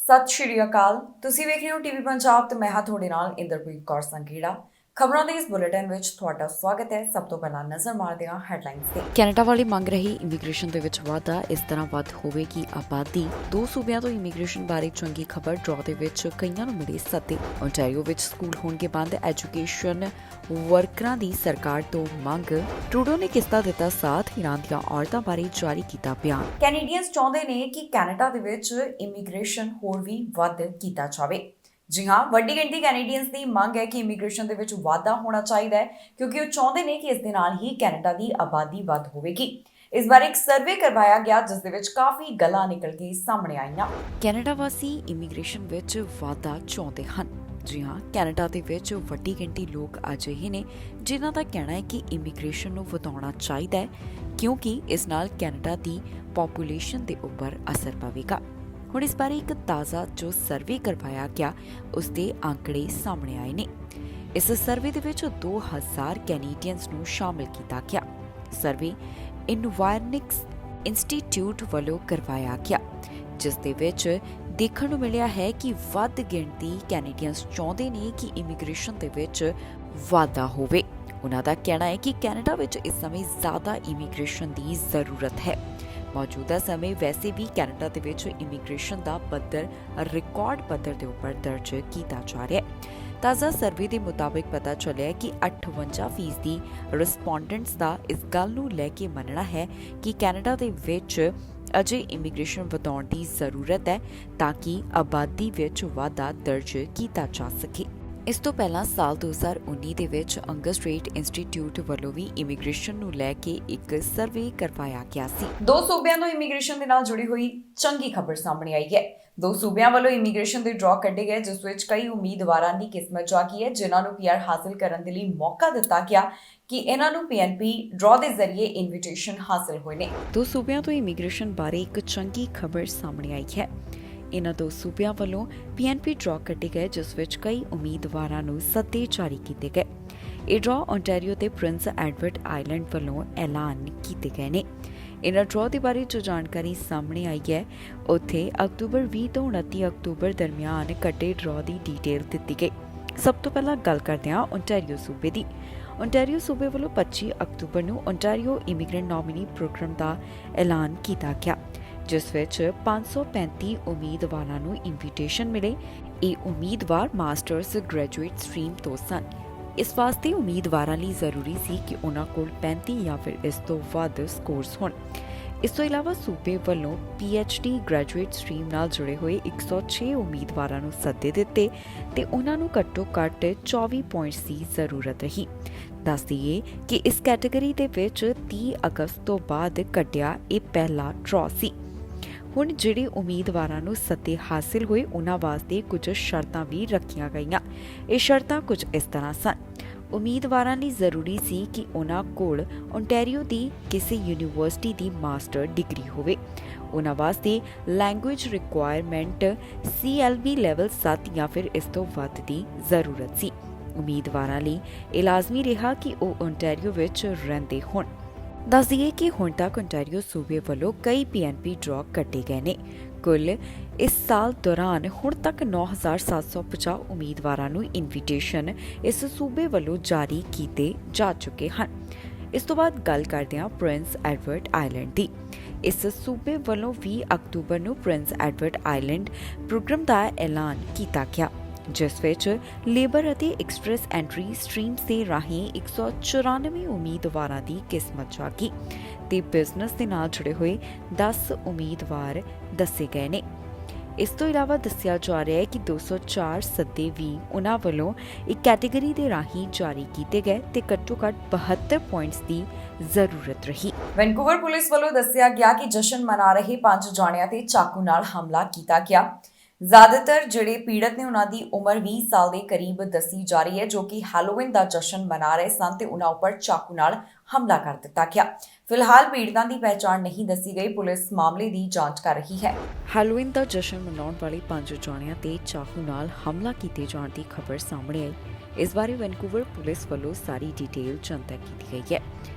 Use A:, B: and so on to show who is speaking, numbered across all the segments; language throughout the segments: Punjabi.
A: ਸਤਿ ਸ਼੍ਰੀ ਅਕਾਲ। ਤੁਸੀਂ ਵੇਖ ਰਹੇ ਹੋ ਟੀਵੀ ਪੰਜਾਬ ਤੇ ਮੈਂ ਹਾਂ ਤੁਹਾਡੇ ਨਾਲ ਇੰਦਰਪ੍ਰੀਤ ਕੌਰ ਸੰਘੇੜਾ। ਖਬਰਾਂ ਦੇ ਇਸ ਬੁਲੇਟਿਨ ਵਿੱਚ ਤੁਹਾਡਾ ਸਵਾਗਤ ਹੈ। ਸਭ ਤੋਂ ਪਹਿਲਾਂ ਨਜ਼ਰ ਮਾਰਦੇ ਹਾਂ ਹੈਡਲਾਈਨਸ ਤੇ।
B: ਕੈਨੇਡਾ ਵਾਲੇ ਮੰਗ ਰਹੀ ਇਮੀਗ੍ਰੇਸ਼ਨ ਦੇ ਵਿੱਚ ਵਾਧਾ ਇਸ ਤਰ੍ਹਾਂ ਵੱਧ ਹੋਵੇਗੀ ਆਬਾਦੀ। 2 ਸੂਬਿਆਂ ਤੋਂ ਇਮੀਗ੍ਰੇਸ਼ਨ ਬਾਰੇ ਚੰਗੀ ਖਬਰ। ਡਰਾਅ ਦੇ ਵਿੱਚ ਕਈਆਂ ਨੂੰ ਮਿਲੇ ਸੱਦੇ। ਓਨਟਾਰੀਓ ਵਿੱਚ ਸਕੂਲ ਹੋਣਗੇ ਬੰਦ। ਐਜੂਕੇਸ਼ਨ ਵਰਕਰਾਂ ਦੀ ਸਰਕਾਰ ਤੋਂ ਮੰਗ। ਟਰੂਡੋ ਨੇ ਕਿਸ ਦਾ ਦਿੱਤਾ ਸਾਥ। ਈਰਾਨ ਦੀਆਂ ਔਰਤਾਂ ਬਾਰੇ ਜਾਰੀ ਕੀਤਾ ਬਿਆਨ।
A: ਕੈਨੇਡੀਅਨਸ ਚਾਹੁੰਦੇ ਨੇ ਕਿ ਕੈਨੇਡਾ ਦੇ ਵਿੱਚ ਇਮੀਗ੍ਰੇਸ਼ਨ ਹੋਰ ਵੀ ਵੱਧ ਕੀਤਾ ਜਾਵੇ। ਜੀ ਹਾਂ, ਵੱਡੀ ਗਿਣਤੀ ਕੈਨੇਡੀਅਨਸ ਦੀ ਮੰਗ ਹੈ ਕਿ ਇਮੀਗ੍ਰੇਸ਼ਨ ਦੇ ਵਿੱਚ ਵਾਧਾ ਹੋਣਾ ਚਾਹੀਦਾ ਹੈ, ਕਿਉਂਕਿ ਉਹ ਚਾਹੁੰਦੇ ਨੇ ਕਿ ਇਸ ਦੇ ਨਾਲ ਹੀ ਕੈਨੇਡਾ ਦੀ ਆਬਾਦੀ ਵੱਧ ਹੋਵੇਗੀ। ਇਸ ਬਾਰੇ ਇੱਕ ਸਰਵੇ ਕਰਵਾਇਆ ਗਿਆ, ਜਿਸ ਦੇ ਵਿੱਚ ਕਾਫੀ ਗੱਲਾਂ ਨਿਕਲ ਕੇ ਸਾਹਮਣੇ ਆਈਆਂ।
B: ਕੈਨੇਡਾ ਵਾਸੀ ਇਮੀਗ੍ਰੇਸ਼ਨ ਵਿੱਚ ਵਾਧਾ ਚਾਹੁੰਦੇ ਹਨ। ਜੀ ਹਾਂ, ਕੈਨੇਡਾ ਦੇ ਵਿੱਚ ਵੱਡੀ ਗਿਣਤੀ ਲੋਕ ਅਜਿਹੇ ਨੇ ਜਿਨ੍ਹਾਂ ਦਾ ਕਹਿਣਾ ਹੈ ਕਿ ਇਮੀਗ੍ਰੇਸ਼ਨ ਨੂੰ ਵਧਾਉਣਾ ਚਾਹੀਦਾ ਹੈ, ਕਿਉਂਕਿ ਇਸ ਨਾਲ ਕੈਨੇਡਾ ਦੀ ਪੋਪੂਲੇਸ਼ਨ ਦੇ ਉੱਪਰ ਅਸਰ ਪਵੇਗਾ। ਹੁਣ ਇਸ ਬਾਰੇ ਇੱਕ ਤਾਜ਼ਾ ਜੋ ਸਰਵੇ ਕਰਵਾਇਆ ਗਿਆ, ਉਸ ਦੇ ਅੰਕੜੇ ਸਾਹਮਣੇ ਆਏ ਨੇ। ਇਸ ਸਰਵੇ ਦੇ ਵਿੱਚ 2000 ਕੈਨੇਡੀਅਨਸ ਨੂੰ ਸ਼ਾਮਿਲ ਕੀਤਾ ਗਿਆ। ਸਰਵੇ ਇਨਵਾਇਰਨਿਕਸ ਇੰਸਟੀਚਿਊਟ ਵੱਲੋਂ ਕਰਵਾਇਆ ਗਿਆ, ਜਿਸ ਦੇ ਵਿੱਚ ਦੇਖਣ ਨੂੰ ਮਿਲਿਆ ਹੈ ਕਿ ਵੱਧ ਗਿਣਤੀ ਕੈਨੇਡੀਅਨਸ ਚਾਹੁੰਦੇ ਨੇ ਕਿ ਇਮੀਗ੍ਰੇਸ਼ਨ ਦੇ ਵਿੱਚ ਵਾਧਾ ਹੋਵੇ। ਉਹਨਾਂ ਦਾ ਕਹਿਣਾ ਹੈ ਕਿ ਕੈਨੇਡਾ ਵਿੱਚ ਇਸ ਸਮੇਂ ਜ਼ਿਆਦਾ ਇਮੀਗ੍ਰੇਸ਼ਨ ਦੀ ਜ਼ਰੂਰਤ ਹੈ। ਮੌਜੂਦਾ ਸਮੇਂ ਵੈਸੇ ਵੀ ਕੈਨੇਡਾ ਦੇ ਵਿੱਚ ਇਮੀਗ੍ਰੇਸ਼ਨ ਦਾ ਪੱਧਰ ਰਿਕਾਰਡ ਪੱਧਰ ਦੇ ਉੱਪਰ ਦਰਜ ਕੀਤਾ ਜਾ ਰਿਹਾ ਹੈ। ਤਾਜ਼ਾ ਸਰਵੇ ਦੇ ਮੁਤਾਬਕ ਪਤਾ ਚੱਲਿਆ ਕਿ 58% ਰਿਸਪੋਂਡੈਂਟਸ ਦਾ ਇਸ ਗੱਲ ਨੂੰ ਲੈ ਕੇ ਮੰਨਣਾ ਹੈ ਕਿ ਕੈਨੇਡਾ ਦੇ ਵਿੱਚ ਅਜੇ ਇਮੀਗ੍ਰੇਸ਼ਨ ਵਧਾਉਣ ਦੀ ਜ਼ਰੂਰਤ ਹੈ, ਤਾਂ ਕਿ ਆਬਾਦੀ ਵਿੱਚ ਵਾਧਾ ਦਰਜ ਕੀਤਾ ਜਾ ਸਕੇ। ਇਸ ਤੋਂ ਪਹਿਲਾਂ ਸਾਲ 2019 ਦੇ ਵਿੱਚ ਅੰਗਸ ਸਟ੍ਰੀਟ ਇੰਸਟੀਚਿਊਟ ਵੱਲੋਂ ਵੀ ਇਮੀਗ੍ਰੇਸ਼ਨ ਨੂੰ ਲੈ ਕੇ ਇੱਕ ਸਰਵੇ ਕਰਵਾਇਆ ਗਿਆ ਸੀ।
A: 2 ਸੂਬਿਆਂ ਤੋਂ ਇਮੀਗ੍ਰੇਸ਼ਨ ਦੇ ਨਾਲ ਜੁੜੀ ਹੋਈ ਚੰਗੀ ਖਬਰ ਸਾਹਮਣੇ ਆਈ ਹੈ। 2 ਸੂਬਿਆਂ ਵੱਲੋਂ ਇਮੀਗ੍ਰੇਸ਼ਨ ਦੇ ਡਰਾਅ ਕੱਢੇ ਗਏ, ਜਿਸ ਵਿੱਚ ਕਈ ਉਮੀਦਵਾਰਾਂ ਦੀ ਕਿਸਮਤ ਜਾਗੀ ਹੈ, ਜਿਨ੍ਹਾਂ ਨੂੰ ਪੀਆਰ ਹਾਸਲ ਕਰਨ ਦੇ ਲਈ ਮੌਕਾ ਦਿੱਤਾ ਗਿਆ ਕਿ ਇਹਨਾਂ ਨੂੰ ਪੀਐਨਪੀ ਡਰਾਅ ਦੇ ਜ਼ਰੀਏ ਇਨਵੀਟੇਸ਼ਨ ਹਾਸਲ ਹੋਏ ਨੇ।
B: 2 ਸੂਬਿਆਂ ਤੋਂ ਇਮੀਗ੍ਰੇਸ਼ਨ ਬਾਰੇ ਇੱਕ ਚੰਗੀ ਖਬਰ ਸਾਹਮਣੇ ਆਈ ਹੈ। ਇਹਨਾਂ 2 ਸੂਬਿਆਂ ਵੱਲੋਂ ਪੀਐਨਪੀ ਡਰਾਅ ਕੱਢੇ ਗਏ, ਜਿਸ ਵਿੱਚ ਕਈ ਉਮੀਦਵਾਰਾਂ ਨੂੰ ਸੱਦੇ ਜਾਰੀ ਕੀਤੇ ਗਏ। ਇਹ ਡਰਾਅ ਓਨਟਾਰੀਓ ਤੇ ਪ੍ਰਿੰਸ ਐਡਵਰਡ ਆਈਲੈਂਡ ਵੱਲੋਂ ਐਲਾਨ ਕੀਤੇ ਗਏ ਨੇ। ਇਹਨਾਂ ਡਰਾਅ ਦੇ ਬਾਰੇ ਜੋ ਜਾਣਕਾਰੀ ਸਾਹਮਣੇ ਆਈ ਹੈ, ਉੱਥੇ ਅਕਤੂਬਰ 20 ਤੋਂ 29 ਅਕਤੂਬਰ ਦਰਮਿਆਨ ਕੱਢੇ ਡਰਾਅ ਦੀ ਡਿਟੇਲ ਦਿੱਤੀ ਗਈ। ਸਭ ਤੋਂ ਪਹਿਲਾਂ ਗੱਲ ਕਰਦੇ ਹਾਂ ਓਨਟਾਰੀਓ ਸੂਬੇ ਦੀ। ਓਨਟਾਰੀਓ ਸੂਬੇ ਵੱਲੋਂ 25 ਅਕਤੂਬਰ ਨੂੰ ਓਨਟਾਰੀਓ ਇਮੀਗ੍ਰੈਂਟ ਨੋਮੀਨੀ ਪ੍ਰੋਗਰਾਮ ਦਾ ਐਲਾਨ ਕੀਤਾ ਗਿਆ, ਜਿਸ ਵਿੱਚ 535 ਉਮੀਦਵਾਰਾਂ ਨੂੰ ਇਨਵੀਟੇਸ਼ਨ ਮਿਲੇ। ਇਹ ਉਮੀਦਵਾਰ ਮਾਸਟਰਸ ਗ੍ਰੈਜੂਏਟ ਸਟਰੀਮ ਤੋਂ ਸਨ। ਇਸ ਵਾਸਤੇ ਉਮੀਦਵਾਰਾਂ ਲਈ ਜ਼ਰੂਰੀ ਸੀ ਕਿ ਉਹਨਾਂ ਕੋਲ 35 ਜਾਂ ਫਿਰ ਇਸ ਤੋਂ ਵੱਧ ਸਕੋਰਸ ਹੋਣ। ਇਸ ਤੋਂ ਇਲਾਵਾ ਸੂਬੇ ਵੱਲੋਂ PhD ਗ੍ਰੈਜੂਏਟ ਸਟਰੀਮ ਨਾਲ ਜੁੜੇ ਹੋਏ 106 ਉਮੀਦਵਾਰਾਂ ਨੂੰ ਸੱਦੇ ਦਿੱਤੇ ਤੇ ਉਹਨਾਂ ਨੂੰ ਘੱਟੋ ਘੱਟ 24 ਪੁਆਇੰਟਸ ਦੀ ਜ਼ਰੂਰਤ ਰਹੀ। ਦੱਸ ਦਈਏ ਕਿ ਇਸ ਕੈਟਾਗਰੀ ਦੇ ਵਿੱਚ 30 ਅਗਸਤ ਤੋਂ ਬਾਅਦ ਕੱਢਿਆ ਇਹ ਪਹਿਲਾ ਡਰਾਅ ਸੀ। ਹੁਣ ਜਿਹੜੇ ਉਮੀਦਵਾਰਾਂ ਨੂੰ ਸੱਦੇ ਹਾਸਿਲ ਹੋਏ, ਉਹਨਾਂ ਵਾਸਤੇ ਕੁਝ ਸ਼ਰਤਾਂ ਵੀ ਰੱਖੀਆਂ ਗਈਆਂ। ਇਹ ਸ਼ਰਤਾਂ ਕੁਝ ਇਸ ਤਰ੍ਹਾਂ ਸਨ। ਉਮੀਦਵਾਰਾਂ ਲਈ ਜ਼ਰੂਰੀ ਸੀ ਕਿ ਉਹਨਾਂ ਕੋਲ ਓਨਟਾਰੀਓ ਦੀ ਕਿਸੇ ਯੂਨੀਵਰਸਿਟੀ ਦੀ ਮਾਸਟਰ ਡਿਗਰੀ ਹੋਵੇ। ਉਹਨਾਂ ਵਾਸਤੇ ਲੈਂਗੁਏਜ ਰਿਕੁਆਇਰਮੈਂਟ CLB ਲੈਵਲ 7 ਜਾਂ ਫਿਰ ਇਸ ਤੋਂ ਵੱਧ ਦੀ ਜ਼ਰੂਰਤ ਸੀ। ਉਮੀਦਵਾਰਾਂ ਲਈ ਇਹ ਲਾਜ਼ਮੀ ਰਿਹਾ ਕਿ ਉਹ ਓਨਟਾਰੀਓ ਵਿੱਚ ਰਹਿੰਦੇ ਹੋਣ। ਦੱਸ ਦਈਏ ਕਿ ਹੁਣ ਤੱਕ ਓਨਟਾਰੀਓ ਸੂਬੇ ਵੱਲੋਂ ਕਈ PNP ਡਰਾਅ ਕੱਢੇ ਗਏ ਨੇ। ਕੁੱਲ ਇਸ ਸਾਲ ਦੌਰਾਨ ਹੁਣ ਤੱਕ 9750 ਉਮੀਦਵਾਰਾਂ ਨੂੰ ਇਨਵੀਟੇਸ਼ਨ ਇਸ ਸੂਬੇ ਵੱਲੋਂ ਜਾਰੀ ਕੀਤੇ ਜਾ ਚੁੱਕੇ ਹਨ। ਇਸ ਤੋਂ ਬਾਅਦ ਗੱਲ ਕਰਦੇ ਹਾਂ ਪ੍ਰਿੰਸ ਐਡਵਰਡ ਆਈਲੈਂਡ ਦੀ। ਇਸ ਸੂਬੇ ਵੱਲੋਂ 20 ਅਕਤੂਬਰ ਨੂੰ ਪ੍ਰਿੰਸ ਐਡਵਰਡ ਆਈਲੈਂਡ ਪ੍ਰੋਗਰਾਮ ਦਾ ਐਲਾਨ ਕੀਤਾ ਗਿਆ, ਜਿਸ ਵਿੱਚ ਲੇਬਰ ਅਤੇ ਐਕਸਪ੍ਰੈਸ ਐਂਟਰੀ ਸਟਰੀਮਸ ਦੇ ਰਾਹੀਂ 194 ਉਮੀਦਵਾਰਾਂ ਦੀ ਕਿਸਮਤ ਜਾਗੀ ਤੇ ਬਿਜ਼ਨਸ ਦੇ ਨਾਲ ਜੁੜੇ ਹੋਏ 10 ਉਮੀਦਵਾਰ ਦੱਸੇ ਗਏ ਨੇ। ਇਸ ਤੋਂ ਇਲਾਵਾ ਦੱਸਿਆ ਜਾ ਰਿਹਾ ਹੈ ਕਿ 204 ਸੱਦੇ ਵੀ ਉਹਨਾਂ ਵੱਲੋਂ ਇੱਕ ਕੈਟਾਗਰੀ ਦੇ ਰਾਹੀਂ ਜਾਰੀ ਕੀਤੇ ਗਏ ਤੇ ਘੱਟੋ ਘੱਟ 72 ਪੁਆਇੰਟਸ ਦੀ ਜ਼ਰੂਰਤ ਰਹੀ।
A: ਵੈਨਕੂਵਰ ਪੁਲਿਸ ਵੱਲੋਂ ਦੱਸਿਆ ਗਿਆ ਕਿ ਜਸ਼ਨ ਮਨਾ ਰਹੇ 5 ਜਾਣਿਆਂ ਤੇ ਚਾਕੂ ਨਾਲ ਹਮਲਾ ਕੀਤਾ ਗਿਆ। ਜ਼ਿਆਦਾਤਰ ਜਿਹੜੇ ਪੀੜਤ ਨੇ, ਉਹਨਾਂ ਦੀ ਉਮਰ 20 ਸਾਲ ਦੇ ਕਰੀਬ ਦੱਸੀ ਜਾ ਰਹੀ ਹੈ, ਜੋ ਕਿ ਹੈਲੋਵਿਨ ਦਾ ਜਸ਼ਨ ਮਨਾ ਰਹੇ ਸਨ ਤੇ ਉਹਨਾਂ ਉੱਪਰ ਚਾਕੂ ਨਾਲ ਹਮਲਾ ਕਰ ਦਿੱਤਾ ਗਿਆ। ਫਿਲਹਾਲ ਪੀੜਤਾਂ ਦੀ ਪਹਿਚਾਣ ਨਹੀਂ ਦੱਸੀ ਗਈ। ਪੁਲਿਸ ਮਾਮਲੇ ਦੀ ਜਾਂਚ ਕਰ ਰਹੀ ਹੈ।
B: ਹੈਲੋਵਿਨ ਦਾ ਜਸ਼ਨ ਮਨਾਉਣ ਵਾਲੇ 5 ਜਾਣਿਆਂ ਤੇ ਚਾਕੂ ਨਾਲ ਹਮਲਾ ਕੀਤੇ ਜਾਣ ਦੀ ਖਬਰ ਸਾਹਮਣੇ ਆਈ। ਇਸ ਬਾਰੇ ਵੈਨਕੂਵਰ ਪੁਲਿਸ ਵੱਲੋਂ ਸਾਰੀ ਡਿਟੇਲ ਜਨਤਕ ਕੀਤੀ ਗਈ ਹੈ।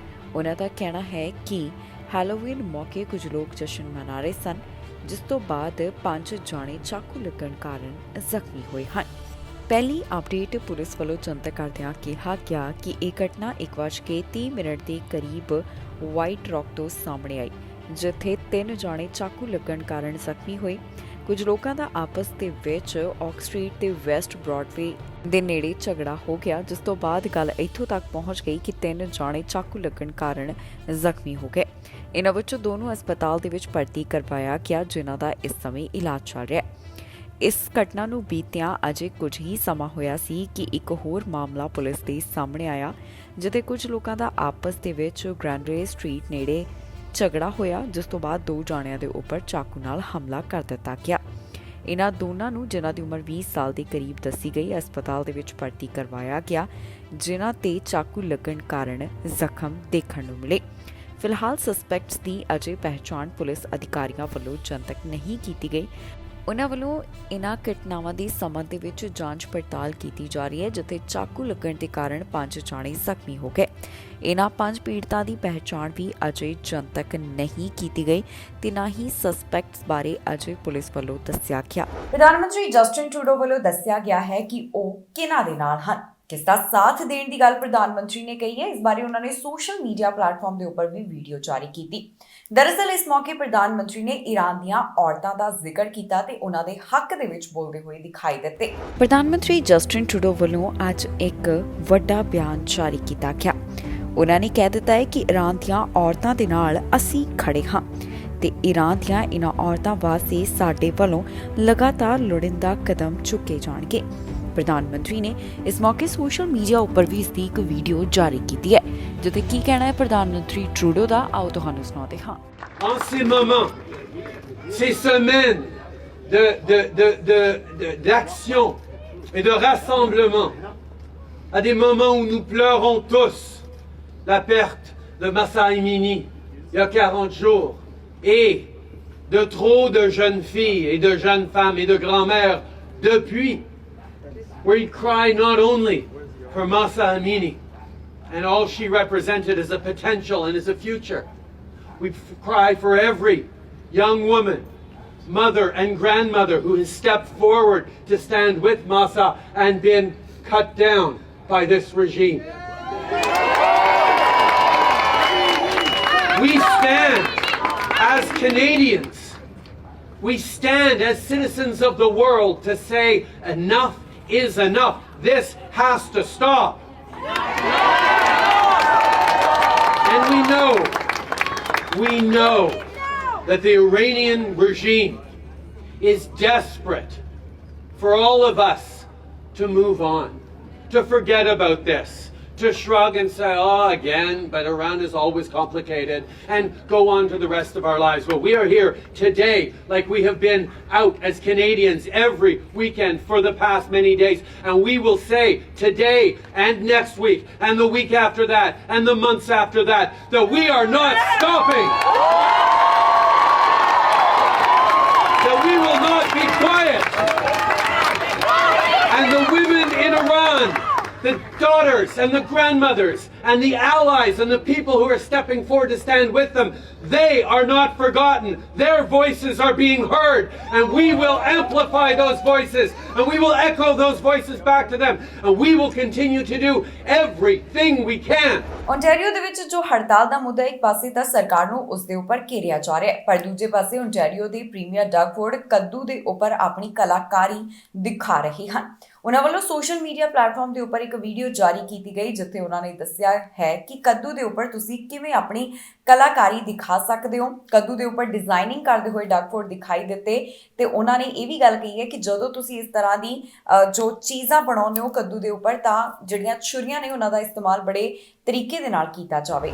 B: ਉਹਨਾਂ ਦਾ ਕਹਿਣਾ ਹੈ ਕਿ ਹੈਲੋਵਿਨ ਮੌਕੇ ਕੁਝ ਲੋਕ ਜਸ਼ਨ ਮਨਾ ਰਹੇ ਸਨ ਜਿਸ ਤੋਂ ਬਾਅਦ 5 ਜਾਣੇ ਚਾਕੂ ਲੱਗਣ ਕਾਰਨ ਜ਼ਖਮੀ ਹੋਏ ਹਨ। ਪਹਿਲੀ ਅਪਡੇਟ ਪੁਲਿਸ ਵੱਲੋਂ ਜਨਤਕ ਕਰਦਿਆਂ ਕਿਹਾ ਗਿਆ ਕਿ ਇਹ ਘਟਨਾ 1:30 ਦੇ ਕਰੀਬ ਵਾਈਟ ਰੌਕ ਤੋਂ ਸਾਹਮਣੇ ਆਈ, ਜਿੱਥੇ 3 ਜਾਣੇ ਚਾਕੂ ਲੱਗਣ ਕਾਰਨ ਜ਼ਖਮੀ ਹੋਏ। ਕੁਝ ਲੋਕਾਂ ਦਾ ਆਪਸ ਦੇ ਵਿੱਚ ਔਕ ਸਟਰੀਟ ਤੇ ਵੈਸਟ ਬ੍ਰੌਡਵੇ ਦੇ ਨੇੜੇ ਝਗੜਾ ਹੋ ਗਿਆ, ਜਿਸ ਤੋਂ ਬਾਅਦ ਗੱਲ ਇੱਥੋਂ ਤੱਕ ਪਹੁੰਚ ਗਈ ਕਿ 3 ਜਾਣੇ ਚਾਕੂ ਲੱਗਣ ਕਾਰਨ ਜ਼ਖਮੀ ਹੋ ਗਏ। ਇਹਨਾਂ ਵਿੱਚੋਂ 2 ਨੂੰ ਹਸਪਤਾਲ ਦੇ ਵਿੱਚ ਭਰਤੀ ਕਰਵਾਇਆ ਗਿਆ, ਜਿਨ੍ਹਾਂ ਦਾ ਇਸ ਸਮੇਂ ਇਲਾਜ ਚੱਲ ਰਿਹਾ ਹੈ। ਇਸ ਘਟਨਾ ਨੂੰ ਬੀਤਿਆਂ ਅਜੇ ਕੁਝ ਹੀ ਸਮਾਂ ਹੋਇਆ ਸੀ ਕਿ ਇੱਕ ਹੋਰ ਮਾਮਲਾ ਪੁਲਿਸ ਦੇ ਸਾਹਮਣੇ ਆਇਆ, ਜਿੱਥੇ ਕੁਝ ਲੋਕਾਂ ਦਾ ਆਪਸ ਦੇ ਵਿੱਚ ਗ੍ਰੈਂਡਰੇ ਸਟਰੀਟ ਨੇੜੇ ਝਗੜਾ ਹੋਇਆ, ਜਿਸ ਤੋਂ ਬਾਅਦ 2 ਜਾਣਿਆਂ ਦੇ ਉੱਪਰ ਚਾਕੂ ਨਾਲ ਹਮਲਾ ਕਰ ਦਿੱਤਾ ਗਿਆ। ਇਹਨਾਂ ਦੋਨਾਂ ਨੂੰ, ਜਿਨ੍ਹਾਂ ਦੀ ਉਮਰ 20 ਸਾਲ ਦੇ ਕਰੀਬ ਦੱਸੀ ਗਈ, ਹਸਪਤਾਲ ਦੇ ਵਿੱਚ ਭਰਤੀ ਕਰਵਾਇਆ ਗਿਆ, ਜਿਨ੍ਹਾਂ ਤੇ ਚਾਕੂ ਲੱਗਣ ਕਾਰਨ ਜ਼ਖਮ ਦੇਖਣ ਨੂੰ ਮਿਲੇ। ਫਿਲਹਾਲ ਸਸਪੈਕਟਸ ਦੀ ਅਜੇ ਪਹਿਚਾਣ ਪੁਲਿਸ ਅਧਿਕਾਰੀਆਂ ਵੱਲੋਂ ਜਨਤਕ ਨਹੀਂ ਕੀਤੀ ਗਈ। ਉਹਨਾਂ ਵੱਲੋਂ ਇਹਨਾਂ ਘਟਨਾਵਾਂ ਦੀ ਸੰਬੰਧ ਦੇ ਵਿੱਚ ਜਾਂਚ ਪੜਤਾਲ ਕੀਤੀ ਜਾ ਰਹੀ ਹੈ, ਜਿੱਥੇ ਚਾਕੂ ਲੱਗਣ ਦੇ ਕਾਰਨ 5 ਜਾਣੇ ਜ਼ਖਮੀ ਹੋ ਗਏ। ਇਹਨਾਂ 5 ਪੀੜਤਾਂ ਦੀ ਪਹਿਚਾਣ ਵੀ ਅਜੇ ਜਨਤਕ ਨਹੀਂ ਕੀਤੀ ਗਈ ਤੇ ਨਾ ਹੀ ਸਸਪੈਕਟਸ ਬਾਰੇ ਅਜੇ ਪੁਲਿਸ ਵੱਲੋਂ ਦੱਸਿਆ ਗਿਆ।
A: ਪ੍ਰਧਾਨ ਮੰਤਰੀ ਜਸਟਿਨ ਟਰੂਡੋ ਵੱਲੋਂ ਦੱਸਿਆ ਗਿਆ ਹੈ ਕਿ ਉਹ ਕਿਹਨਾਂ ਦੇ ਨਾਲ ਹਨ, ਕਿਸ ਦਾ ਸਾਥ ਦੇਣ ਦੀ ਗੱਲ ਪ੍ਰਧਾਨ ਮੰਤਰੀ ਨੇ ਕਹੀ ਹੈ। ਇਸ ਬਾਰੇ ਉਹਨਾਂ ਨੇ ਸੋਸ਼ਲ ਮੀਡੀਆ ਪਲੇਟਫਾਰਮ ਦੇ ਉੱਪਰ ਵੀ ਵੀਡੀਓ ਜਾਰੀ ਕੀਤੀ। ਦਰਅਸਲ ਇਸ ਮੌਕੇ ਪ੍ਰਧਾਨ ਮੰਤਰੀ ਨੇ ਈਰਾਨ ਦੀਆਂ ਔਰਤਾਂ ਦਾ ਜ਼ਿਕਰ ਕੀਤਾ ਤੇ ਉਹਨਾਂ ਦੇ ਹੱਕ ਦੇ ਵਿੱਚ ਬੋਲਦੇ ਹੋਏ ਦਿਖਾਈ ਦਿੱਤੇ।
B: ਪ੍ਰਧਾਨ ਮੰਤਰੀ ਜਸਟਿਨ ਟਰੂਡੋ ਵੱਲੋਂ ਅੱਜ ਇੱਕ ਵੱਡਾ ਬਿਆਨ ਜਾਰੀ ਕੀਤਾ ਗਿਆ। ਉਹਨਾਂ ਨੇ ਕਹਿ ਦਿੱਤਾ ਹੈ ਕਿ ਈਰਾਨ ਦੀਆਂ ਔਰਤਾਂ ਦੇ ਨਾਲ ਅਸੀਂ ਖੜੇ ਹਾਂ ਤੇ ਈਰਾਨ ਦੀਆਂ ਇਹਨਾਂ ਔਰਤਾਂ ਵਾਸਤੇ ਸਾਡੇ ਵੱਲੋਂ ਲਗਾਤਾਰ ਲੋੜੀਂਦਾ ਕਦਮ ਚੁੱਕੇ ਜਾਣਗੇ। ਪ੍ਰਧਾਨ ਮੰਤਰੀ ਨੇ ਇਸ ਮੌਕੇ ਸੋਸ਼ਲ ਮੀਡੀਆ ਉੱਪਰ ਵੀ ਇਸ ਦੀ ਇੱਕ ਵੀਡੀਓ ਜਾਰੀ ਕੀਤੀ ਹੈ, ਜਿੱਥੇ ਕੀ ਕਹਿਣਾ ਹੈ ਪ੍ਰਧਾਨ ਮੰਤਰੀ ਟਰੂਡੋ ਦਾ, ਆਓ ਤੁਹਾਨੂੰ ਸੁਣਾਉਂਦੇ ਹਾਂ।
C: En ces moments, ces semaines d'action et de rassemblement, à des moments où nous pleurons tous la perte de Mahsa Amini il y a 40 jours et de trop de jeunes filles et de jeunes femmes et de grands-mères depuis, we cry not only for Mahsa Amini and all she represented as a potential and as a future. We cry for every young woman, mother and grandmother who has stepped forward to stand with Mahsa and been cut down by this regime. We stand as Canadians, we stand as citizens of the world to say enough is enough. This has to stop. And we know that the Iranian regime is desperate for all of us to move on, to forget about this, to shrug and say, oh, again, but Iran is always complicated, and go on to the rest of our lives. Well, we are here today like we have been out as Canadians every weekend for the past many days, and we will say today and next week and the week after that and the months after that that we are not stopping, that we will not be quiet. And the women in Iran, the daughters and the grandmothers and the allies and the people who are stepping forward to stand with them, they are not forgotten. Their voices are being heard, and we will amplify those voices, and we will echo those voices back to them, and we will continue to do everything we can.
A: Ontario ਦੇ ਵਿੱਚ ਜੋ ਹੜਤਾਲ ਦਾ ਮੁੱਦਾ ਇੱਕ ਪਾਸੇ ਤਾਂ ਸਰਕਾਰ ਨੂੰ ਉਸ ਦੇ ਉੱਪਰ ਘੇਰਿਆ ਜਾ ਰਿਹਾ ਹੈ, ਪਰ ਦੂਜੇ ਪਾਸੇ ਓਨਟਾਰੀਓ ਦੇ ਪ੍ਰੀਮੀਅਰ ਡਗ ਫੋਰਡ ਕੱਦੂ ਦੇ ਉੱਪਰ ਆਪਣੀ ਕਲਾਕਾਰੀ ਦਿਖਾ ਰਹੇ ਹਨ। ਉਹਨਾਂ ਵੱਲੋਂ ਸੋਸ਼ਲ ਮੀਡੀਆ ਪਲੇਟਫਾਰਮ ਦੇ ਉੱਪਰ ਇੱਕ ਵੀਡੀਓ ਜਾਰੀ ਕੀਤੀ ਗਈ, ਜਿੱਥੇ ਉਹਨਾਂ ਨੇ ਦੱਸਿਆ ਹੈ ਕਿ ਕੱਦੂ ਦੇ ਉੱਪਰ ਤੁਸੀਂ ਕਿਵੇਂ ਆਪਣੀ ਕਲਾਕਾਰੀ ਦਿਖਾ ਸਕਦੇ ਹੋ। ਕੱਦੂ ਦੇ ਉੱਪਰ ਡਿਜ਼ਾਈਨਿੰਗ ਕਰਦੇ ਹੋਏ ਡਗ ਫੋਰਡ ਦਿਖਾਈ ਦਿੱਤੇ ਤੇ ਉਹਨਾਂ ਨੇ ਇਹ ਵੀ ਗੱਲ ਕਹੀ ਹੈ ਕਿ ਜਦੋਂ ਤੁਸੀਂ ਇਸ ਤਰ੍ਹਾਂ ਦੀ ਜੋ ਚੀਜ਼ਾਂ ਬਣਾਉਂਦੇ ਹੋ ਕੱਦੂ ਦੇ ਉੱਪਰ, ਤਾਂ ਜਿਹੜੀਆਂ ਛੁਰੀਆਂ ਨੇ ਉਹਨਾਂ ਦਾ ਇਸਤੇਮਾਲ ਬੜੇ ਤਰੀਕੇ ਦੇ ਨਾਲ ਕੀਤਾ ਜਾਵੇ।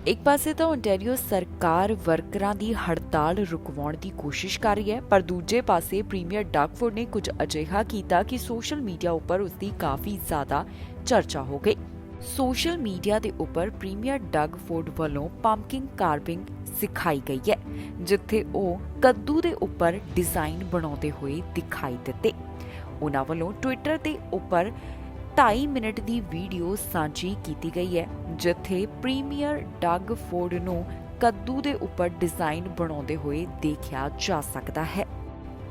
B: ਇੱਕ ਪਾਸੇ ਤਾਂ ਓਨਟਾਰੀਓ ਸਰਕਾਰ ਵਰਕਰਾਂ ਦੀ ਹੜਤਾਲ ਰੁਕਵਾਉਣ ਦੀ ਕੋਸ਼ਿਸ਼ ਕਰ ਰਹੀ ਹੈ, ਪਰ ਦੂਜੇ ਪਾਸੇ ਪ੍ਰੀਮੀਅਰ ਡਗ ਫੋਰਡ ਨੇ ਕੁਝ ਅਜਿਹਾ ਕੀਤਾ ਕਿ ਸੋਸ਼ਲ ਮੀਡੀਆ ਉੱਪਰ ਉਸ ਦੀ ਕਾਫੀ ਜ਼ਿਆਦਾ ਚਰਚਾ ਹੋ ਗਈ। ਸੋਸ਼ਲ ਮੀਡੀਆ ਦੇ ਉੱਪਰ ਪ੍ਰੀਮੀਅਰ ਡਗ ਫੋਰਡ ਵੱਲੋਂ ਪੰਪਕਿਨ ਕਾਰਵਿੰਗ ਸਿਖਾਈ ਗਈ ਹੈ, ਜਿੱਥੇ ਉਹ ਕੱਦੂ ਦੇ ਉੱਪਰ ਡਿਜ਼ਾਈਨ ਬਣਾਉਂਦੇ ਹੋਏ ਦਿਖਾਈ ਦਿੱਤੇ। ਉਹਨਾਂ ਵੱਲੋਂ ਟਵਿੱਟਰ ਦੇ ਉੱਪਰ 2.5 ਮਿੰਟ ਦੀ ਵੀਡੀਓ ਸਾਂਝੀ ਕੀਤੀ ਗਈ ਹੈ, ਜਿੱਥੇ ਪ੍ਰੀਮੀਅਰ ਡਗ ਫੋਰਡ ਨੂੰ ਕੱਦੂ ਦੇ ਉੱਪਰ ਡਿਜ਼ਾਈਨ ਬਣਾਉਂਦੇ ਹੋਏ ਦੇਖਿਆ ਜਾ ਸਕਦਾ ਹੈ।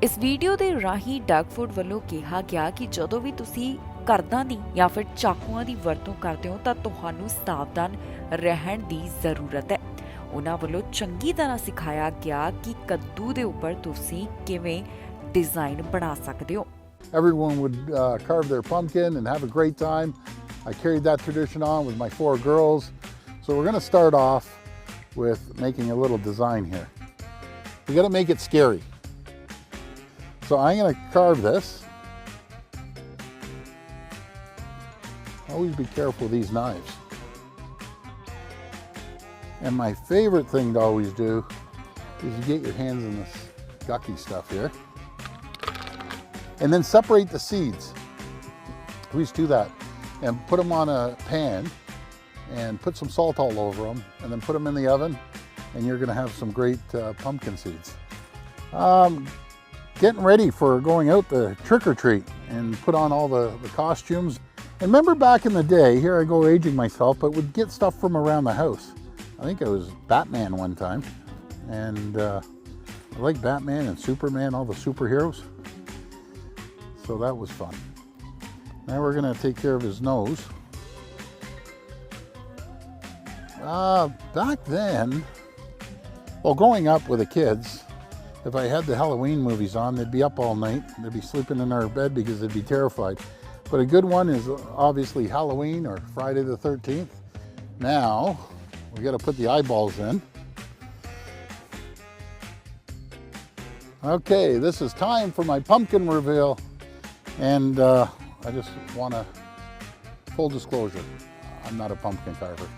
B: ਇਸ ਵੀਡੀਓ ਦੇ ਰਾਹੀਂ ਡਗ ਫੂਡ ਵੱਲੋਂ ਕਿਹਾ ਗਿਆ ਕਿ ਜਦੋਂ ਵੀ ਤੁਸੀਂ ਕਰਦਾਂ ਦੀ ਜਾਂ ਫਿਰ ਚਾਕੂਆਂ ਦੀ ਵਰਤੋਂ ਕਰਦੇ ਹੋ ਤਾਂ ਤੁਹਾਨੂੰ ਸਾਵਧਾਨ ਰਹਿਣ ਦੀ ਜ਼ਰੂਰਤ ਹੈ। ਉਹਨਾਂ ਵੱਲੋਂ ਚੰਗੀ ਤਰ੍ਹਾਂ ਸਿਖਾਇਆ ਗਿਆ ਕਿ ਕੱਦੂ ਦੇ ਉੱਪਰ ਤੁਸੀਂ ਕਿਵੇਂ ਡਿਜ਼ਾਈਨ ਬਣਾ ਸਕਦੇ ਹੋ।
D: Everyone would carve their pumpkin and have a great time. I carried that tradition on with my 4 girls. So we're going to start off with making a little design here. We got to make it scary. So I'm going to carve this. Always be careful with these knives. And my favorite thing to always do is you get your hands in this gucky stuff here. And then separate the seeds. Always do that. And put them on a pan and put some salt all over them and then put them in the oven and you're going to have some great pumpkin seeds. Getting ready for going out to trick or treat and put on all the costumes. And remember back in the day, here I go aging myself, but would get stuff from around the house. I think I was Batman one time. And I like Batman and Superman, all the superheroes. So that was fun. Now we're going to take care of his nose. Back then, well, growing up with the kids, if I had the Halloween movies on, they'd be up all night. They'd be sleeping in our bed because they'd be terrified. But a good one is obviously Halloween or Friday the 13th. Now, we got to put the eyeballs in. Okay, this is time for my pumpkin reveal. And I just want to, full disclosure, I'm not a pumpkin carver.